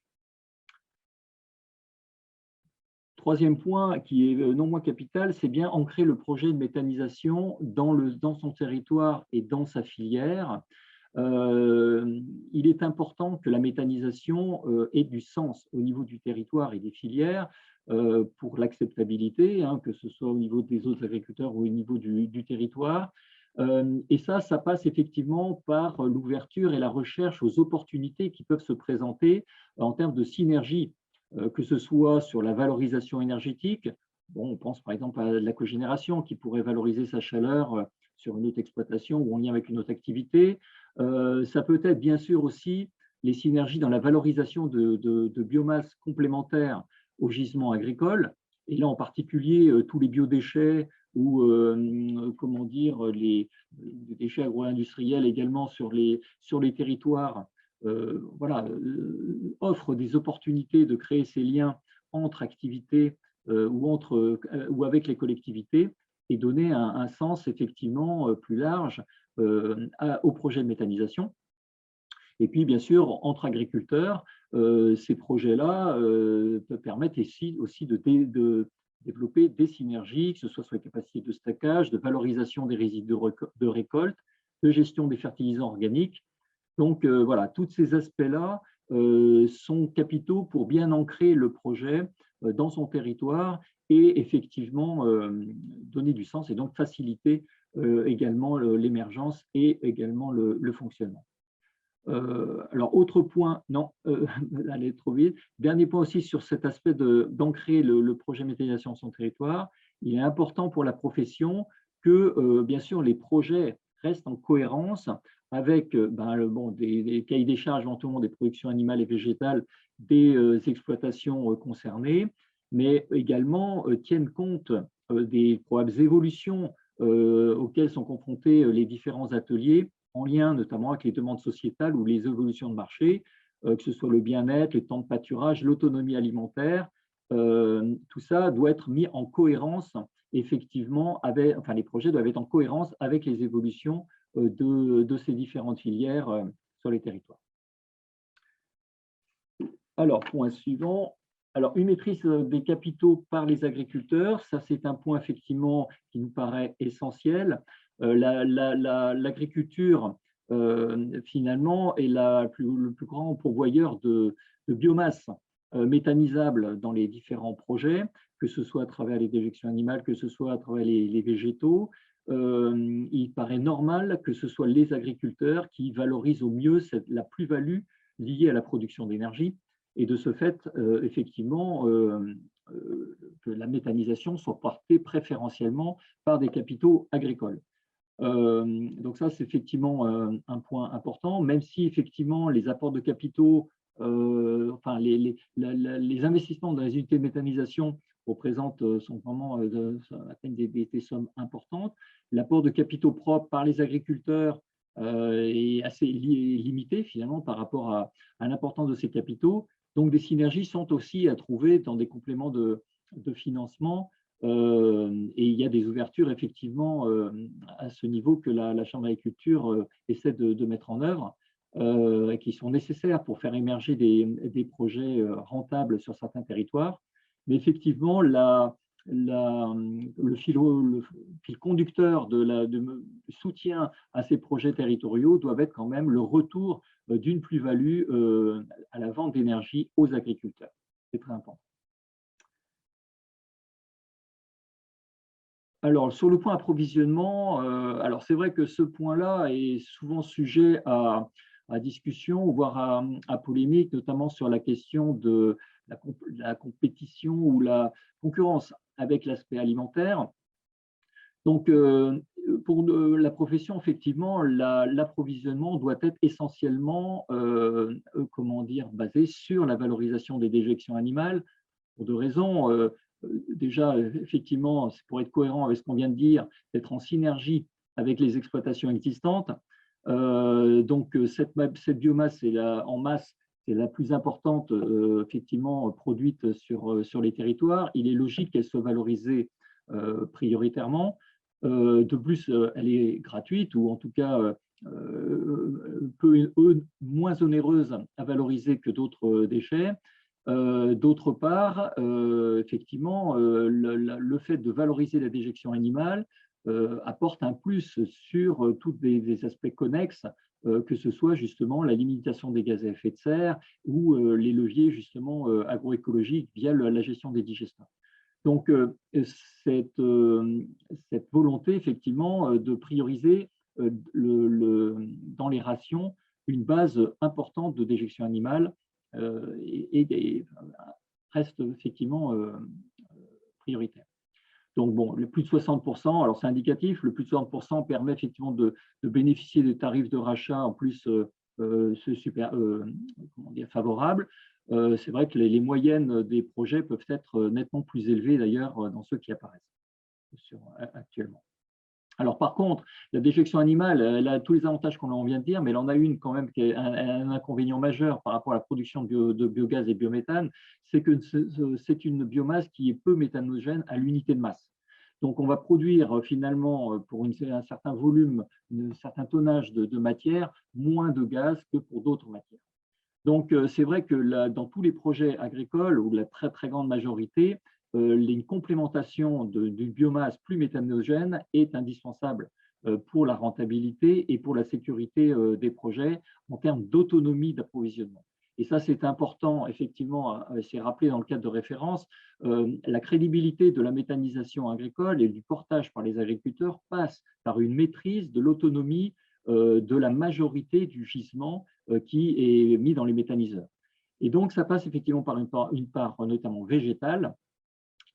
Troisième point qui est non moins capital, c'est bien ancrer le projet de méthanisation dans son territoire et dans sa filière. Il est important que la méthanisation ait du sens au niveau du territoire et des filières pour l'acceptabilité, que ce soit au niveau des autres agriculteurs ou au niveau du territoire. Et ça passe effectivement par l'ouverture et la recherche aux opportunités qui peuvent se présenter en termes de synergie, que ce soit sur la valorisation énergétique. Bon, on pense par exemple à la cogénération qui pourrait valoriser sa chaleur sur une autre exploitation ou en lien avec une autre activité. Ça peut être bien sûr aussi les synergies dans la valorisation de biomasse complémentaires aux gisements agricoles. Et là, en particulier, tous les biodéchets ou comment dire, les déchets agro-industriels également sur les territoires voilà, offrent des opportunités de créer ces liens entre activités ou avec les collectivités et donner un sens effectivement plus large au projet de méthanisation. Et puis, bien sûr, entre agriculteurs, ces projets-là peuvent permettre aussi de développer des synergies, que ce soit sur les capacités de stockage, de valorisation des résidus de récolte, de gestion des fertilisants organiques. Donc, voilà, tous ces aspects-là sont capitaux pour bien ancrer le projet dans son territoire et effectivement donner du sens et donc faciliter également l'émergence et également le fonctionnement. Alors, autre point, non, allez trop vite. Dernier point aussi sur cet aspect d'ancrer le projet méthanisation sur son territoire. Il est important pour la profession que, bien sûr, les projets restent en cohérence avec des cahiers des charges, éventuellement des productions animales et végétales des exploitations concernées, mais également tiennent compte des probables évolutions auxquelles sont confrontés les différents ateliers, en lien notamment avec les demandes sociétales ou les évolutions de marché, que ce soit le bien-être, le temps de pâturage, l'autonomie alimentaire. Tout ça doit être mis en cohérence, effectivement, les projets doivent être en cohérence avec les évolutions de ces différentes filières sur les territoires. Alors, point suivant. Alors, une maîtrise des capitaux par les agriculteurs, ça c'est un point effectivement qui nous paraît essentiel. L'agriculture, finalement, est le plus grand pourvoyeur de biomasse méthanisable dans les différents projets, que ce soit à travers les déjections animales, que ce soit à travers les végétaux. Il paraît normal que ce soit les agriculteurs qui valorisent au mieux la plus-value liée à la production d'énergie. Et de ce fait, effectivement, que la méthanisation soit portée préférentiellement par des capitaux agricoles. Donc ça, c'est effectivement un point important, même si effectivement les apports de capitaux, enfin les investissements dans les unités de méthanisation sont vraiment atteignent des sommes importantes. L'apport de capitaux propres par les agriculteurs est assez limité finalement par rapport à l'importance de ces capitaux. Donc des synergies sont aussi à trouver dans des compléments de financement. Et il y a des ouvertures effectivement à ce niveau que la Chambre d'agriculture essaie de mettre en œuvre et qui sont nécessaires pour faire émerger des projets rentables sur certains territoires. Mais effectivement, le fil conducteur de soutien à ces projets territoriaux doit être quand même le retour d'une plus-value à la vente d'énergie aux agriculteurs. C'est très important. Alors, sur le point approvisionnement, alors c'est vrai que ce point-là est souvent sujet à discussion, voire à polémique, notamment sur la question de la compétition ou la concurrence avec l'aspect alimentaire. Donc, pour la profession, effectivement, l'approvisionnement doit être essentiellement basé sur la valorisation des déjections animales, pour deux raisons. Déjà, effectivement, pour être cohérent avec ce qu'on vient de dire, d'être en synergie avec les exploitations existantes. Donc, cette biomasse en masse, c'est la plus importante, effectivement, produite sur les territoires. Il est logique qu'elle soit valorisée prioritairement. De plus, elle est gratuite ou en tout cas moins onéreuse à valoriser que d'autres déchets. D'autre part, effectivement, le fait de valoriser la déjection animale apporte un plus sur tous des aspects connexes, que ce soit justement la limitation des gaz à effet de serre ou les leviers justement agroécologiques via la gestion des digesteurs. Donc, cette volonté effectivement de prioriser dans les rations une base importante de déjection animale reste effectivement prioritaire. Donc, bon, le plus de 60%, alors c'est indicatif, le plus de 60% permet effectivement de bénéficier des tarifs de rachat en plus favorables. C'est vrai que les moyennes des projets peuvent être nettement plus élevées d'ailleurs dans ceux qui apparaissent actuellement. Alors par contre, la déjection animale, elle a tous les avantages qu'on vient de dire, mais elle en a une quand même qui est un inconvénient majeur par rapport à la production de biogaz et biométhane, c'est que c'est une biomasse qui est peu méthanogène à l'unité de masse. Donc on va produire finalement pour un certain volume, un certain tonnage de matière, moins de gaz que pour d'autres matières. Donc c'est vrai que dans tous les projets agricoles, ou la très très grande majorité, une complémentation d'une biomasse plus méthanogène est indispensable pour la rentabilité et pour la sécurité des projets en termes d'autonomie d'approvisionnement. Et ça, c'est important, effectivement, c'est rappelé dans le cadre de référence, la crédibilité de la méthanisation agricole et du portage par les agriculteurs passe par une maîtrise de l'autonomie de la majorité du gisement qui est mis dans les méthaniseurs. Et donc, ça passe effectivement par une part notamment végétale,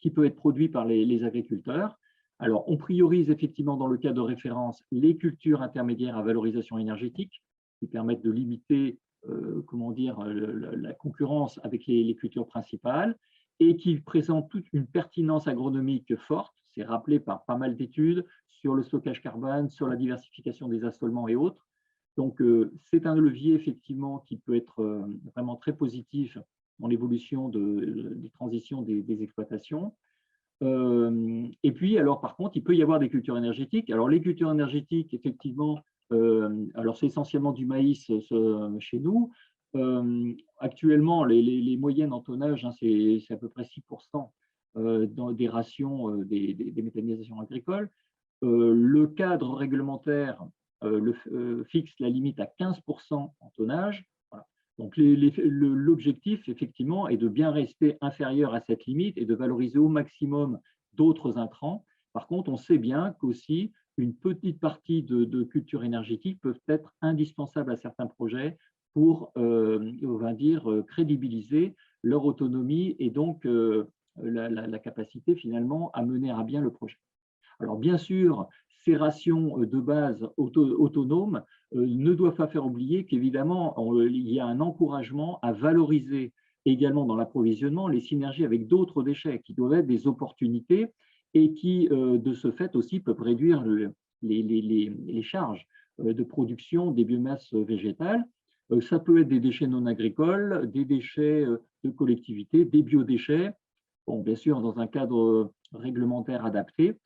qui peut être produit par les agriculteurs. Alors, on priorise effectivement dans le cas de référence les cultures intermédiaires à valorisation énergétique qui permettent de limiter la concurrence avec les cultures principales et qui présentent toute une pertinence agronomique forte. C'est rappelé par pas mal d'études sur le stockage carbone, sur la diversification des assolements et autres. Donc, c'est un levier effectivement qui peut être vraiment très positif dans l'évolution des transitions des exploitations. Et puis, alors par contre, il peut y avoir des cultures énergétiques. Alors, les cultures énergétiques, effectivement, alors c'est essentiellement du maïs chez nous. Actuellement, les moyennes en tonnage, hein, c'est à peu près 6% dans des rations des méthanisations agricoles. Le cadre réglementaire fixe la limite à 15% en tonnage. Voilà. Donc, l'objectif, effectivement, est de bien rester inférieur à cette limite et de valoriser au maximum d'autres intrants. Par contre, on sait bien qu'aussi, une petite partie de cultures énergétiques peuvent être indispensables à certains projets pour, on va dire, crédibiliser leur autonomie et donc la capacité finalement à mener à bien le projet. Alors bien sûr, ces rations de base autonomes ne doivent pas faire oublier qu'évidemment, il y a un encouragement à valoriser également dans l'approvisionnement les synergies avec d'autres déchets qui doivent être des opportunités et qui, de ce fait aussi, peuvent réduire les charges de production des biomasses végétales. Ça peut être des déchets non agricoles, des déchets de collectivité, des biodéchets, bon, bien sûr dans un cadre réglementaire adapté.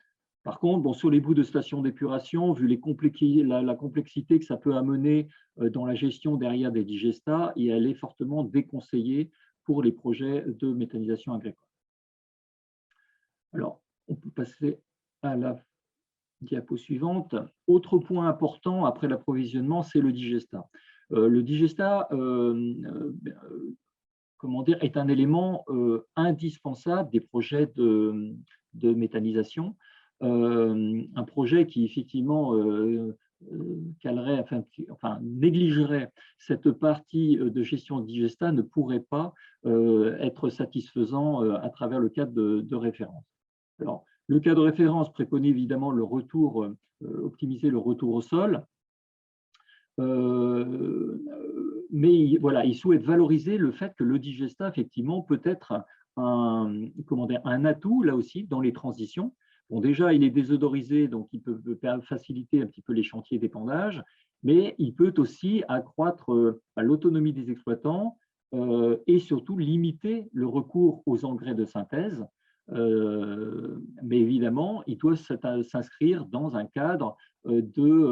Par contre, bon, sur les bouts de stations d'épuration, vu la complexité que ça peut amener dans la gestion derrière des digestats, et elle est fortement déconseillée pour les projets de méthanisation agricole. Alors, on peut passer à la diapo suivante. Autre point important après l'approvisionnement, c'est le digestat. Le digestat, comment dire, est un élément indispensable des projets de méthanisation. Un projet qui effectivement calerait, négligerait cette partie de gestion de digestat ne pourrait pas être satisfaisant à travers le cadre de référence. Alors, le cadre de référence préconise évidemment le retour, optimiser le retour au sol. Mais voilà, il souhaite valoriser le fait que le digestat, effectivement, peut être un atout, là aussi, dans les transitions. Bon, déjà, il est désodorisé, donc il peut faciliter un petit peu les chantiers d'épandage, mais il peut aussi accroître l'autonomie des exploitants et surtout limiter le recours aux engrais de synthèse. Mais évidemment, il doit s'inscrire dans un cadre de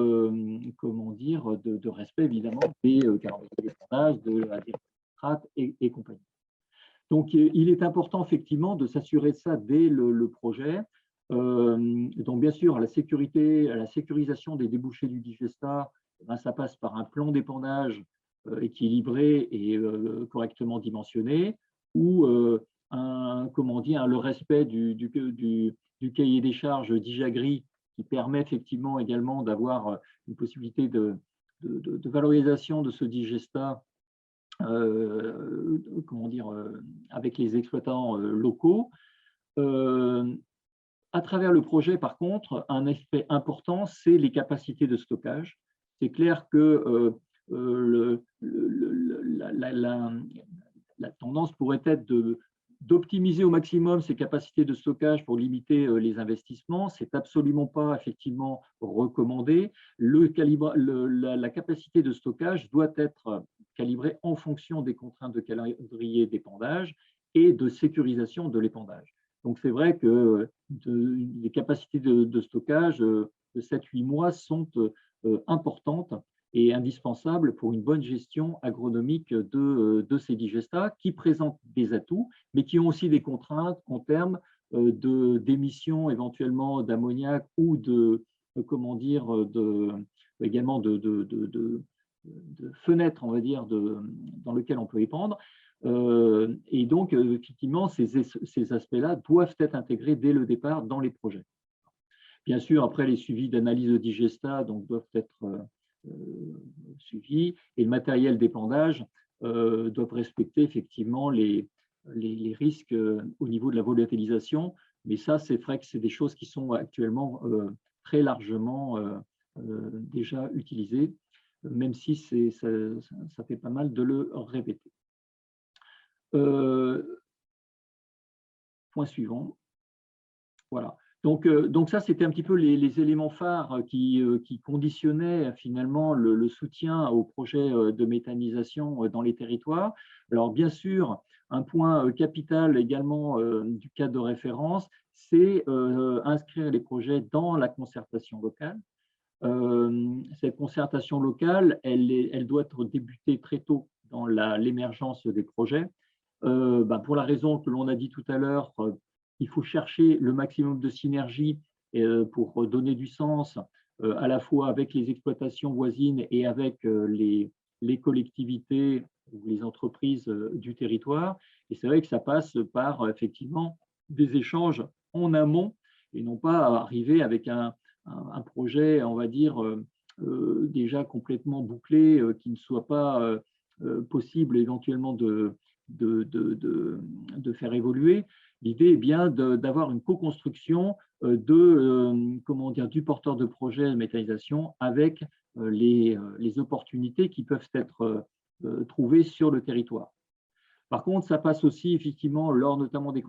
respect évidemment des calendriers d'épandage, de la nitrate et compagnie. Donc, il est important effectivement de s'assurer de ça dès le projet. Donc, bien sûr, la sécurisation des débouchés du digestat, ça passe par un plan d'épandage équilibré et correctement dimensionné, ou le respect du cahier des charges DIJAGRI qui permet effectivement également d'avoir une possibilité de valorisation de ce digestat avec les exploitants locaux. À travers le projet, par contre, un aspect important, c'est les capacités de stockage. C'est clair que la tendance pourrait être d'optimiser au maximum ces capacités de stockage pour limiter les investissements. Ce n'est absolument pas effectivement recommandé. La capacité de stockage doit être calibrée en fonction des contraintes de calendrier d'épandage et de sécurisation de l'épandage. Donc, c'est vrai que les capacités de stockage de 7-8 mois sont importantes et indispensables pour une bonne gestion agronomique de ces digestats qui présentent des atouts, mais qui ont aussi des contraintes en termes d'émissions éventuellement d'ammoniac ou également de fenêtres, on va dire, dans lesquelles on peut épandre. Et donc, effectivement, ces aspects-là doivent être intégrés dès le départ dans les projets. Bien sûr, après, les suivis d'analyse de digestat doivent être suivis et le matériel d'épandage doivent respecter effectivement les risques au niveau de la volatilisation. Mais ça, c'est vrai que c'est des choses qui sont actuellement très largement déjà utilisées, même si ça fait pas mal de le répéter. Point suivant. Voilà. Donc ça, c'était un petit peu les éléments phares qui conditionnaient finalement le soutien au projet de méthanisation dans les territoires. Alors bien sûr, un point capital également du cadre de référence, c'est inscrire les projets dans la concertation locale. Cette concertation locale, elle doit être débutée très tôt dans l'émergence des projets. Pour la raison que l'on a dit tout à l'heure, il faut chercher le maximum de synergie pour donner du sens à la fois avec les exploitations voisines et avec les collectivités ou les entreprises du territoire. Et c'est vrai que ça passe par effectivement des échanges en amont et non pas arriver avec un projet, on va dire, déjà complètement bouclé, qui ne soit pas possible éventuellement de faire évoluer. L'idée est bien d'avoir une co-construction du porteur de projet de méthanisation avec les opportunités qui peuvent être trouvées sur le territoire. Par contre, ça passe aussi effectivement lors notamment des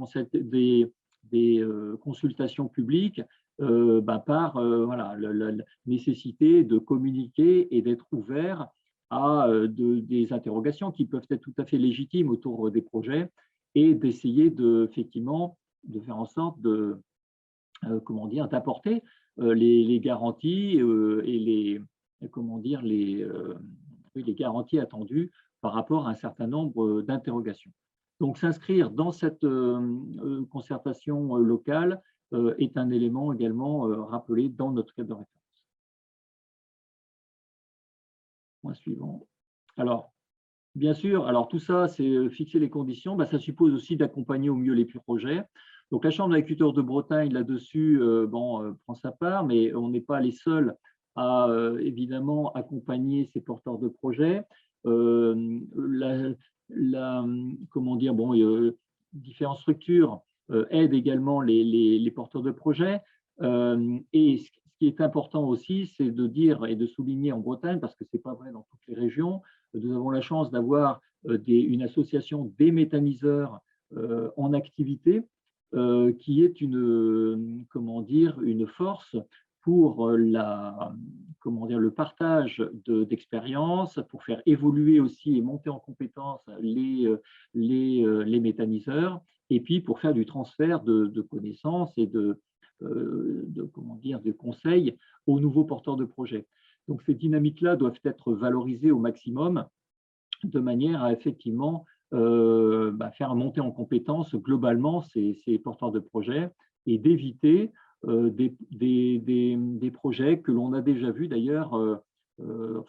consultations publiques par la nécessité de communiquer et d'être ouvert à des interrogations qui peuvent être tout à fait légitimes autour des projets et d'essayer effectivement de faire en sorte d'apporter les garanties et les garanties attendues par rapport à un certain nombre d'interrogations. Donc, s'inscrire dans cette concertation locale est un élément également rappelé dans notre cadre de référence. Point suivant. Alors, bien sûr, tout ça, c'est fixer les conditions. Ça suppose aussi d'accompagner au mieux les projets. Donc, la Chambre d'agriculture de Bretagne, là-dessus, prend sa part, mais on n'est pas les seuls à, évidemment, accompagner ces porteurs de projets. Différentes structures aident également les porteurs de projets. Et ce qui est important aussi, c'est de dire et de souligner en Bretagne, parce que ce n'est pas vrai dans toutes les régions, nous avons la chance d'avoir une association des méthaniseurs en activité qui est une force pour le partage d'expériences, pour faire évoluer aussi et monter en compétence les méthaniseurs, et puis pour faire du transfert de connaissances et de conseils aux nouveaux porteurs de projets. Donc ces dynamiques-là doivent être valorisées au maximum de manière à effectivement faire monter en compétence globalement ces porteurs de projets et d'éviter des projets que l'on a déjà vus d'ailleurs, dans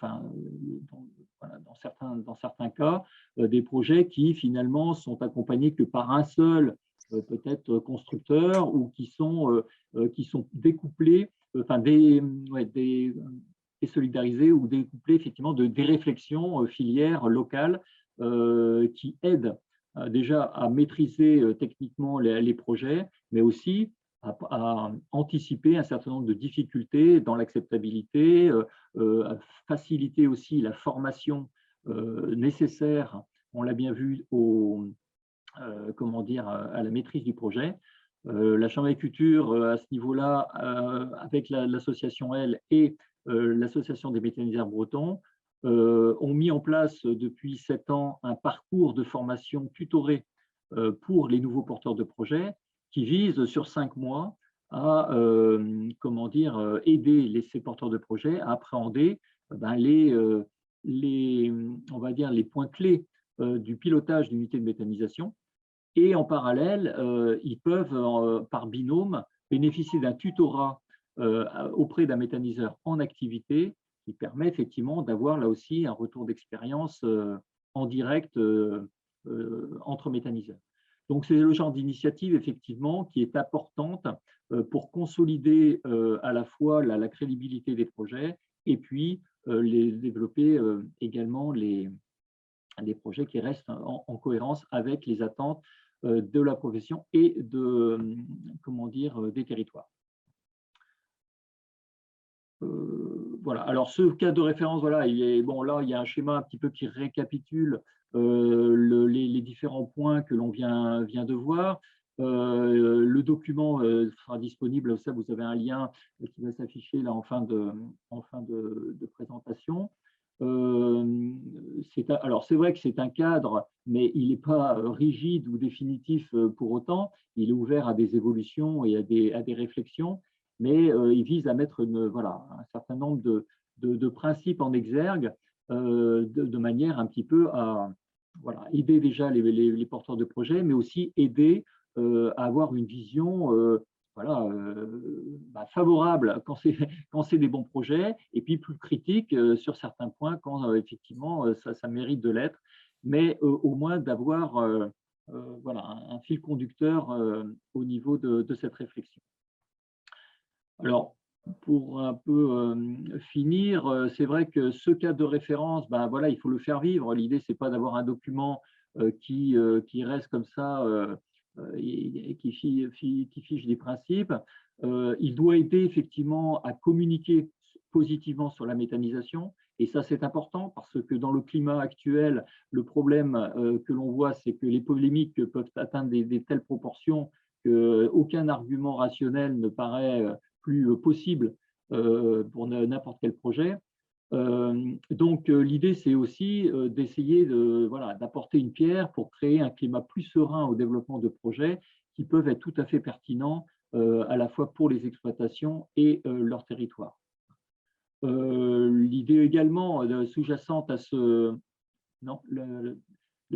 certains cas, des projets qui finalement sont accompagnés que par un seul peut-être constructeur ou qui sont découplés, désolidarisés ou découplés effectivement des réflexions filières locales qui aident déjà à maîtriser techniquement les projets, mais aussi à anticiper un certain nombre de difficultés dans l'acceptabilité, à faciliter aussi la formation nécessaire, on l'a bien vu, à la maîtrise du projet. La Chambre d'agriculture, à ce niveau-là, avec l'association Elle et l'association des méthaniseurs bretons, ont mis en place depuis 7 ans un parcours de formation tutoré pour les nouveaux porteurs de projets qui vise sur 5 mois à aider ces porteurs de projets à appréhender les points clés du pilotage d'unités de méthanisation. Et en parallèle, ils peuvent, par binôme, bénéficier d'un tutorat auprès d'un méthaniseur en activité qui permet effectivement d'avoir là aussi un retour d'expérience en direct entre méthaniseurs. Donc, c'est le genre d'initiative effectivement qui est importante pour consolider à la fois la crédibilité des projets et puis les développer également des projets qui restent en cohérence avec les attentes de la profession et des territoires. Voilà. Alors, ce cadre de référence, voilà, il y a un schéma un petit peu qui récapitule les différents points que l'on vient de voir. Le document sera disponible, ça, vous avez un lien qui va s'afficher là en fin de présentation. Alors, c'est vrai que c'est un cadre, mais il n'est pas rigide ou définitif pour autant. Il est ouvert à des évolutions et à des réflexions, mais il vise à mettre un certain nombre de principes en exergue de manière un petit peu à voilà, aider déjà les porteurs de projets, mais aussi aider à avoir une vision voilà, favorable quand c'est des bons projets, et puis plus critique sur certains points quand effectivement ça mérite de l'être, mais au moins d'avoir voilà, un fil conducteur au niveau de cette réflexion. Alors, pour un peu finir, c'est vrai que ce cadre de référence, ben voilà, il faut le faire vivre. L'idée, c'est pas d'avoir un document qui reste comme ça et qui fiche des principes. Il doit aider effectivement à communiquer positivement sur la méthanisation. Et ça, c'est important parce que dans le climat actuel, le problème que l'on voit, c'est que les polémiques peuvent atteindre des telles proportions qu'aucun argument rationnel ne paraît plus possible pour n'importe quel projet. Donc, l'idée, c'est aussi d'essayer voilà, d'apporter une pierre pour créer un climat plus serein au développement de projets qui peuvent être tout à fait pertinents à la fois pour les exploitations et leur territoire. L'idée également sous-jacente à ce, non,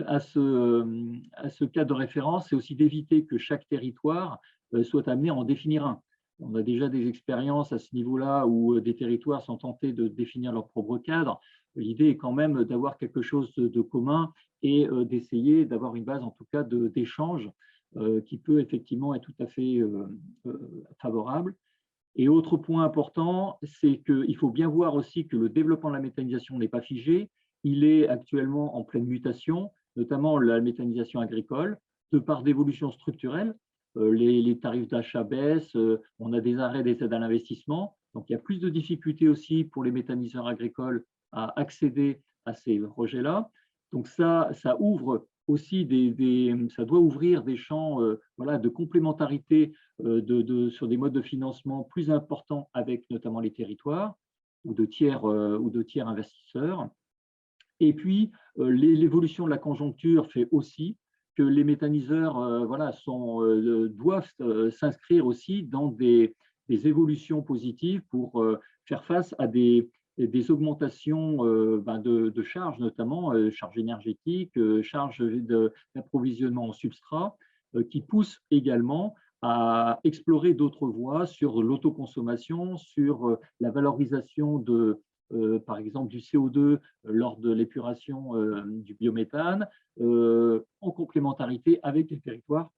à ce cas de référence, c'est aussi d'éviter que chaque territoire soit amené à en définir un. On a déjà des expériences à ce niveau-là où des territoires sont tentés de définir leur propre cadre. L'idée est quand même d'avoir quelque chose de commun et d'essayer d'avoir une base, en tout cas, d'échange qui peut effectivement être tout à fait favorable. Et autre point important, c'est qu'il faut bien voir aussi que le développement de la méthanisation n'est pas figé. Il est actuellement en pleine mutation, notamment la méthanisation agricole, de par d'évolutions structurelles. Les tarifs d'achat baissent, on a des arrêts des aides à l'investissement. Donc, il y a plus de difficultés aussi pour les méthaniseurs agricoles à accéder à ces projets-là. Donc, ça ouvre aussi ça doit ouvrir des champs voilà, de complémentarité sur des modes de financement plus importants avec notamment les territoires ou de tiers investisseurs. Et puis, l'évolution de la conjoncture fait aussi que les méthaniseurs voilà, doivent s'inscrire aussi dans des évolutions positives pour faire face à des augmentations de charges, notamment charges énergétiques, charges d'approvisionnement en substrat, qui poussent également à explorer d'autres voies sur l'autoconsommation, sur la valorisation par exemple du CO2 lors de l'épuration du biométhane, en complémentarité avec les territoires.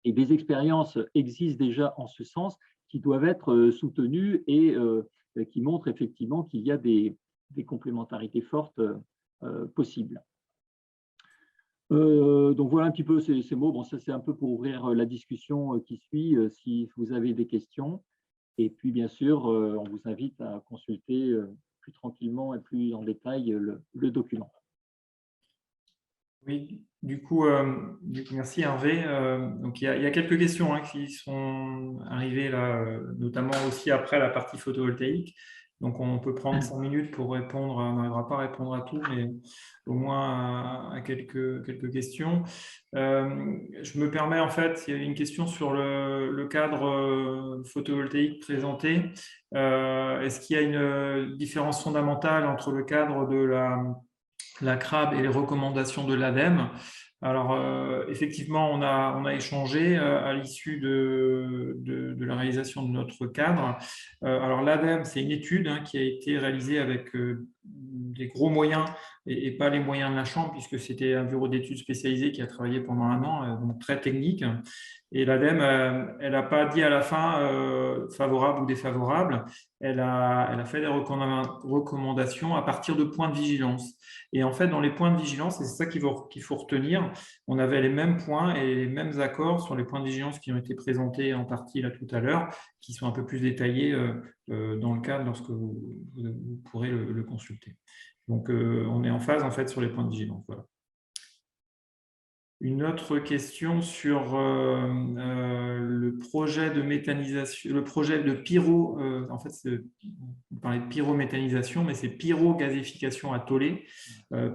Et des expériences existent déjà en ce sens qui doivent être soutenues et qui montrent effectivement qu'il y a des complémentarités fortes possibles. Donc voilà un petit peu ces mots. Bon, ça c'est un peu pour ouvrir la discussion qui suit, si vous avez des questions. Et puis bien sûr, on vous invite à consulter plus tranquillement et plus en détail le document. Oui, du coup merci Hervé. Donc il y a quelques questions qui sont arrivées là, notamment aussi après la partie photovoltaïque. Donc on peut prendre 5 minutes pour répondre. On n'arrivera pas à répondre à tout, mais au moins à quelques questions. Je me permets en fait, il y a une question sur le cadre photovoltaïque présenté. Est-ce qu'il y a une différence fondamentale entre le cadre de la CRAB et les recommandations de l'ADEME? Alors, effectivement, on a échangé à l'issue de la réalisation de notre cadre. Alors, l'ADEME, c'est une étude qui a été réalisée avec des gros moyens et pas les moyens de la Chambre, puisque c'était un bureau d'études spécialisé qui a travaillé pendant 1 an, donc très technique. Et l'ADEME, elle n'a pas dit à la fin favorable ou défavorable. Elle a fait des recommandations à partir de points de vigilance. Et en fait, dans les points de vigilance, et c'est ça qu'il faut retenir, on avait les mêmes points et les mêmes accords sur les points de vigilance qui ont été présentés en partie là tout à l'heure, qui sont un peu plus détaillés dans le cadre lorsque vous pourrez le consulter. Donc, on est en phase en fait sur les points de vigilance. Voilà. Une autre question sur le projet de méthanisation, le projet de pyro, en fait, on parlait de pyrométhanisation, mais c'est pyrogazéfication à Tollet,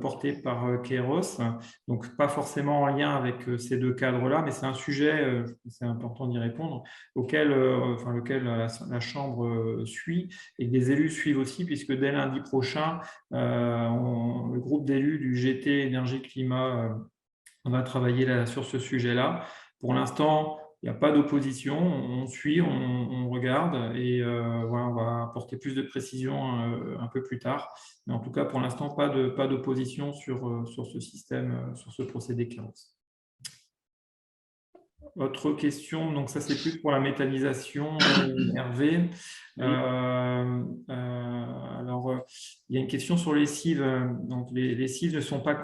porté par Kairos. Donc, pas forcément en lien avec ces deux cadres-là, mais c'est un sujet, c'est important d'y répondre, lequel la Chambre suit et que des élus suivent aussi, puisque dès lundi prochain, le groupe d'élus du GT Énergie-Climat on va travailler là, sur ce sujet-là. Pour l'instant, il n'y a pas d'opposition. On suit, on regarde et voilà, on va apporter plus de précision un peu plus tard. Mais en tout cas, pour l'instant, pas d'opposition sur ce système, sur ce procédé Kairos. Autre question, donc ça c'est plus pour la méthanisation, Hervé. Alors, il y a une question sur les cives. Donc, les cives ne sont pas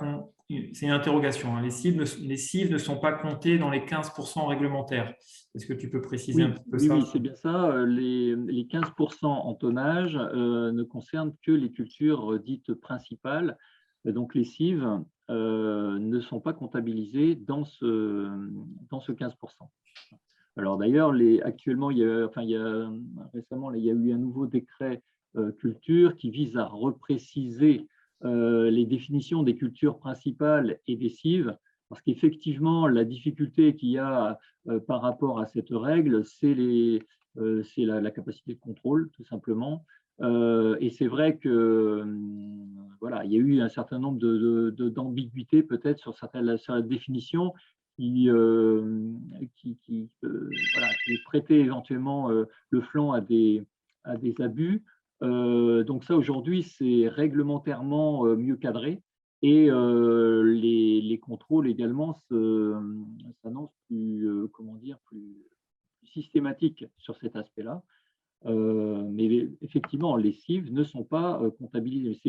c'est une interrogation. Hein. Les cives ne sont pas comptées dans les 15% réglementaires. Est-ce que tu peux préciser un petit peu ça? Oui, c'est bien ça. Les 15% en tonnage ne concernent que les cultures dites principales. Donc, les cives ne sont pas comptabilisées dans ce 15%. Alors d'ailleurs, actuellement, récemment, il y a eu un nouveau décret culture qui vise à repréciser les définitions des cultures principales et des cives, parce qu'effectivement, la difficulté qu'il y a par rapport à cette règle, c'est la capacité de contrôle, tout simplement. Et c'est vrai que voilà, il y a eu un certain nombre d'ambiguïtés peut-être sur la définition qui prêtait éventuellement le flanc à des abus. Donc ça, aujourd'hui, c'est réglementairement mieux cadré et les contrôles également s'annoncent plus systématiques sur cet aspect-là. Mais effectivement, les cives ne sont pas comptabilisées.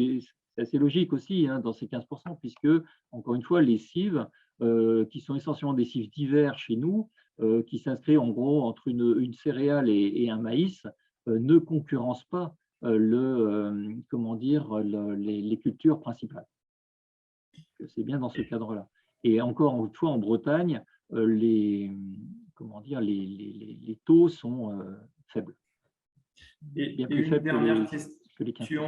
C'est assez logique aussi dans ces 15%, puisque, encore une fois, les cives, qui sont essentiellement des cives d'hiver chez nous, qui s'inscrivent en gros entre une céréale et un maïs, ne concurrencent pas les cultures principales. C'est bien dans ce cadre-là. Et encore une fois, en Bretagne, les taux sont faibles. Et une dernière question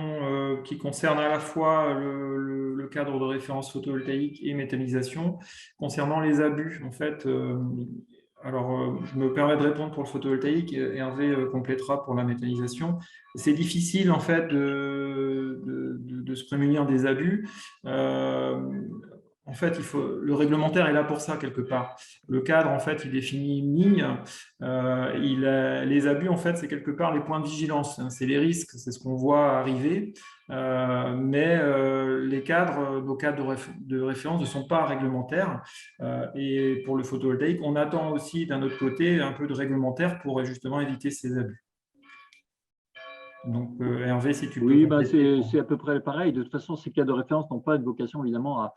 qui concerne à la fois le cadre de référence photovoltaïque et méthanisation, concernant les abus. En fait, je me permets de répondre pour le photovoltaïque, et Hervé complétera pour la méthanisation. C'est difficile en fait de se prémunir des abus. En fait, le réglementaire est là pour ça, quelque part. Le cadre, en fait, il définit une ligne. Les abus, en fait, c'est quelque part les points de vigilance. C'est les risques, c'est ce qu'on voit arriver. Mais nos cadres de référence ne sont pas réglementaires. Et pour le photovoltaïque, on attend aussi, d'un autre côté, un peu de réglementaire pour justement éviter ces abus. Donc, Hervé, si tu peux… Oui, c'est à peu près pareil. De toute façon, ces cadres de référence n'ont pas une vocation, évidemment, à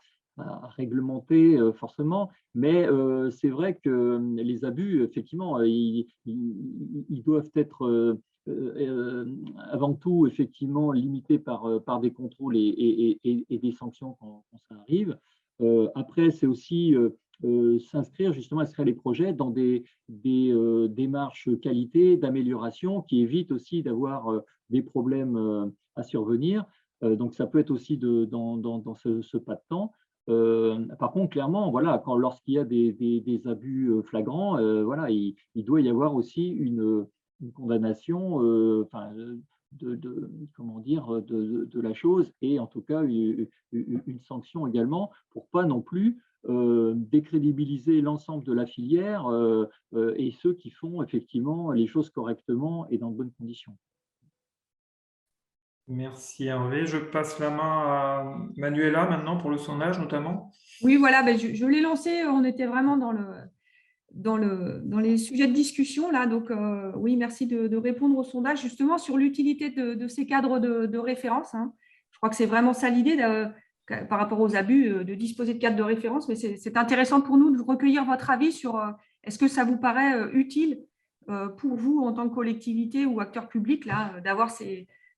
réglementer forcément, mais c'est vrai que les abus, effectivement, ils doivent être avant tout effectivement limités par des contrôles et des sanctions quand ça arrive. Après, c'est aussi inscrire les projets dans des démarches qualité, d'amélioration qui évitent aussi d'avoir des problèmes à survenir. Donc, ça peut être aussi dans ce pas de temps. Par contre, clairement, voilà, lorsqu'il y a des abus flagrants, voilà, il doit y avoir aussi une condamnation de la chose et en tout cas une sanction également pour pas non plus décrédibiliser l'ensemble de la filière et ceux qui font effectivement les choses correctement et dans de bonnes conditions. Merci Hervé. Je passe la main à Manuela maintenant pour le sondage notamment. Oui, voilà, je l'ai lancé, on était vraiment dans les sujets de discussion là, donc oui, merci de répondre au sondage justement sur l'utilité de ces cadres de référence. Hein. Je crois que c'est vraiment ça l'idée par rapport aux abus de disposer de cadres de référence, mais c'est intéressant pour nous de recueillir votre avis sur est-ce que ça vous paraît utile pour vous en tant que collectivité ou acteur public là, d'avoir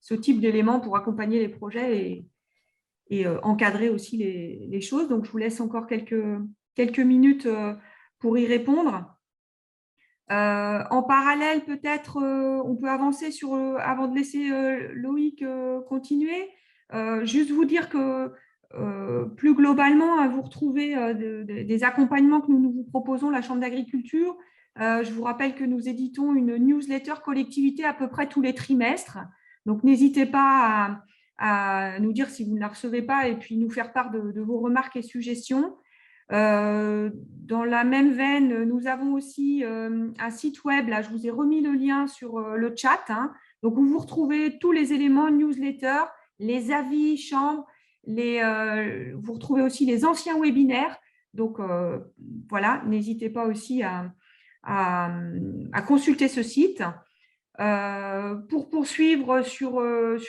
ce type d'éléments pour accompagner les projets et encadrer aussi les choses. Donc, je vous laisse encore quelques quelques minutes pour y répondre. En parallèle, peut-être, on peut avancer avant de laisser Loïc continuer. Juste vous dire que plus globalement, hein, vous retrouvez des accompagnements que nous vous proposons, la Chambre d'agriculture. Je vous rappelle que nous éditons une newsletter collectivité à peu près tous les trimestres. Donc, n'hésitez pas à nous dire si vous ne la recevez pas et puis nous faire part de vos remarques et suggestions. Dans la même veine, nous avons aussi un site web. Là, je vous ai remis le lien sur le chat. Hein. Donc, où vous retrouvez tous les éléments newsletter, les avis, chambres. Vous retrouvez aussi les anciens webinaires. Donc, voilà, n'hésitez pas aussi à consulter ce site. Pour poursuivre sur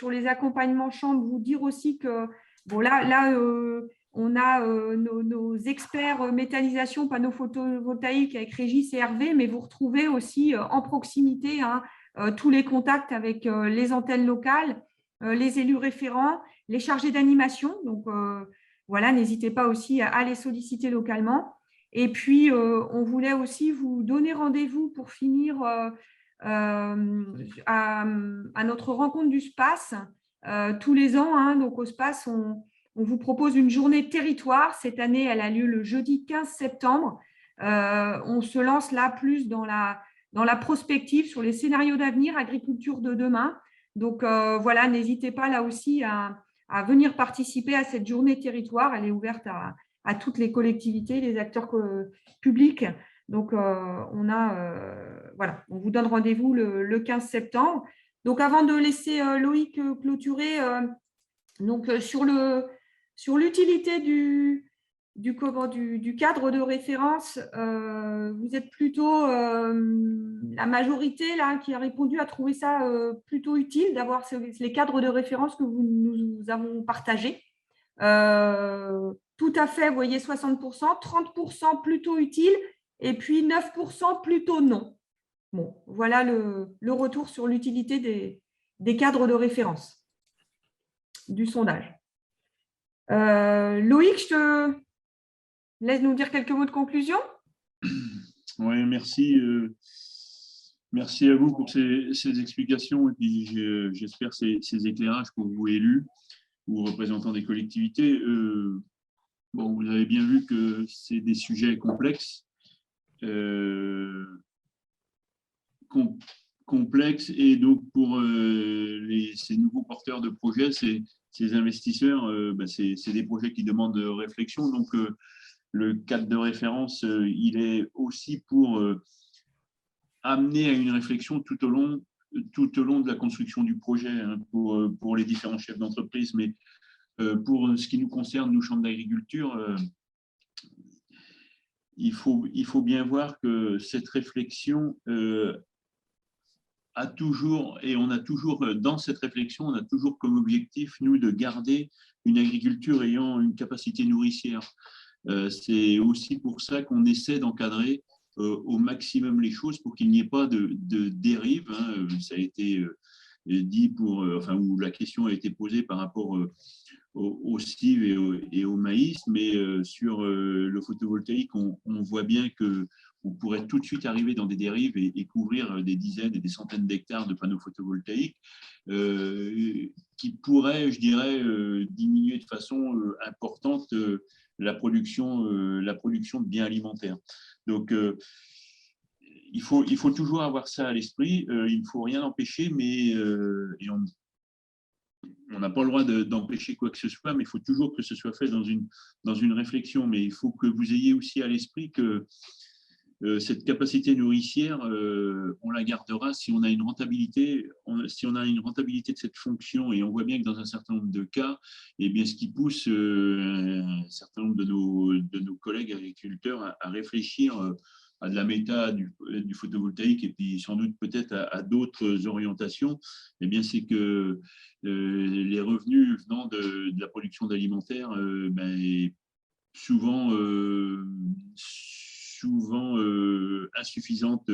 les accompagnements chambres, vous dire aussi que bon, là on a nos experts méthanisation, panneaux photovoltaïques avec Régis et Hervé, mais vous retrouvez aussi en proximité hein, tous les contacts avec les antennes locales, les élus référents, les chargés d'animation. Donc, voilà, n'hésitez pas aussi à les solliciter localement. Et puis, on voulait aussi vous donner rendez-vous pour finir à notre rencontre du SPACE tous les ans. Hein, donc, au SPACE, on vous propose une journée territoire. Cette année, elle a lieu le jeudi 15 septembre. On se lance là plus dans la prospective sur les scénarios d'avenir, agriculture de demain. Donc, voilà, n'hésitez pas là aussi à venir participer à cette journée territoire. Elle est ouverte à toutes les collectivités, les acteurs publics. Donc, voilà, on vous donne rendez-vous le 15 septembre. Donc, avant de laisser Loïc clôturer, donc, sur l'utilité du cadre de référence, vous êtes plutôt la majorité là, qui a répondu à trouver ça plutôt utile d'avoir les cadres de référence que nous avons partagés. Tout à fait, vous voyez 60%, 30% plutôt utile et puis 9% plutôt non. Bon, voilà le retour sur l'utilité des cadres de référence du sondage. Loïc, je te laisse nous dire quelques mots de conclusion. Oui, merci. Merci à vous pour ces explications et puis j'espère ces éclairages pour vous élus ou représentants des collectivités. Bon, vous avez bien vu que c'est des sujets complexes, et donc pour ces nouveaux porteurs de projets, ces investisseurs, c'est des projets qui demandent réflexion. Donc, le cadre de référence, il est aussi pour amener à une réflexion tout au long de la construction du projet, hein, pour les différents chefs d'entreprise. Mais pour ce qui nous concerne, nous, Chambre d'agriculture, il faut bien voir que cette réflexion a toujours dans cette réflexion, on a toujours comme objectif, nous, de garder une agriculture ayant une capacité nourricière. C'est aussi pour ça qu'on essaie d'encadrer au maximum les choses pour qu'il n'y ait pas de dérive. Hein. Ça a été dit où la question a été posée par rapport au SIV et au maïs, mais sur le photovoltaïque, on voit bien qu'on pourrait tout de suite arriver dans des dérives et couvrir des dizaines et des centaines d'hectares de panneaux photovoltaïques qui pourraient, je dirais, diminuer de façon importante la production de biens alimentaires. Donc, il faut toujours avoir ça à l'esprit. Il ne faut rien empêcher, mais on n'a pas le droit d'empêcher quoi que ce soit, mais il faut toujours que ce soit fait dans une réflexion. Mais il faut que vous ayez aussi à l'esprit que cette capacité nourricière, on la gardera si on a une rentabilité, de cette fonction. Et on voit bien que dans un certain nombre de cas, eh bien, ce qui pousse un certain nombre de nos collègues agriculteurs à réfléchir à de la méta, du photovoltaïque et puis sans doute peut-être à d'autres orientations, eh bien, c'est que les revenus venant de la production d'alimentaire, souvent insuffisantes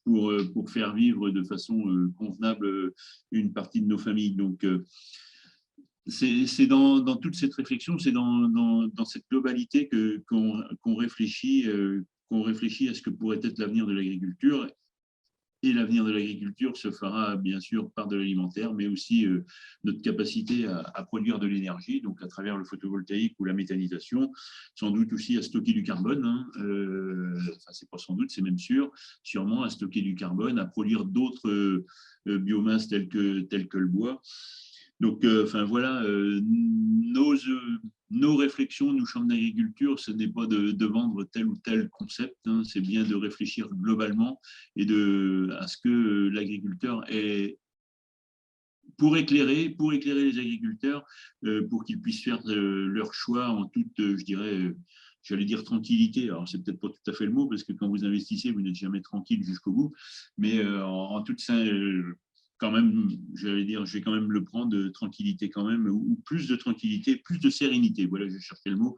pour faire vivre de façon convenable une partie de nos familles. Donc, c'est dans toute cette réflexion, c'est dans cette globalité qu'on réfléchit à ce que pourrait être l'avenir de l'agriculture. Et l'avenir de l'agriculture se fera bien sûr par de l'alimentaire, mais aussi notre capacité à produire de l'énergie, donc à travers le photovoltaïque ou la méthanisation, sans doute aussi à stocker du carbone, hein, enfin c'est pas sans doute, c'est même sûr, sûrement à stocker du carbone, à produire d'autres biomasses telles que le bois. Donc, enfin voilà, nos réflexions, nous, chambres d'agriculture, ce n'est pas de vendre tel ou tel concept, hein, c'est bien de réfléchir globalement et à ce que l'agriculteur est pour éclairer les agriculteurs, pour qu'ils puissent faire leur choix en toute, je dirais, j'allais dire tranquillité. Alors, c'est peut-être pas tout à fait le mot, parce que quand vous investissez, vous n'êtes jamais tranquille jusqu'au bout, mais en toute quand même, j'allais dire, je vais quand même le prendre de tranquillité quand même, ou plus de tranquillité, plus de sérénité. Voilà, je cherchais le mot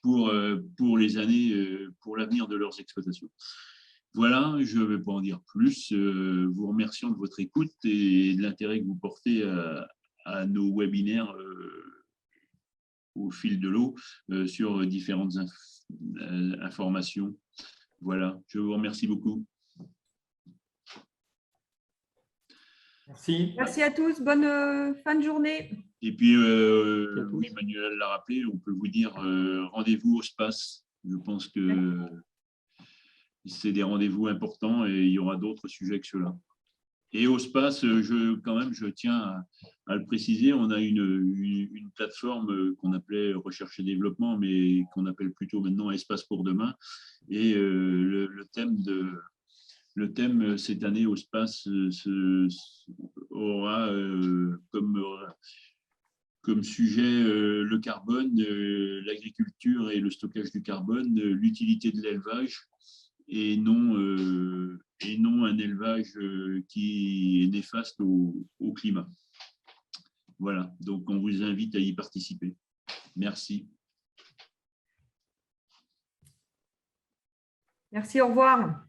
pour les années, pour l'avenir de leurs exploitations. Voilà, je ne vais pas en dire plus. Vous remerciant de votre écoute et de l'intérêt que vous portez à nos webinaires au fil de l'eau sur différentes informations. Voilà, je vous remercie beaucoup. Merci. Merci à tous. Bonne fin de journée. Et puis, oui, Manuel l'a rappelé, on peut vous dire rendez-vous au SPACE. Je pense que c'est des rendez-vous importants et il y aura d'autres sujets que ceux-là. Et au SPACE, je tiens à le préciser, on a une plateforme qu'on appelait Recherche et Développement, mais qu'on appelle plutôt maintenant Espace pour demain. Et le thème cette année au SPACE aura comme sujet le carbone, l'agriculture et le stockage du carbone, l'utilité de l'élevage et non un élevage qui est néfaste au climat. Voilà, donc on vous invite à y participer. Merci. Merci, au revoir.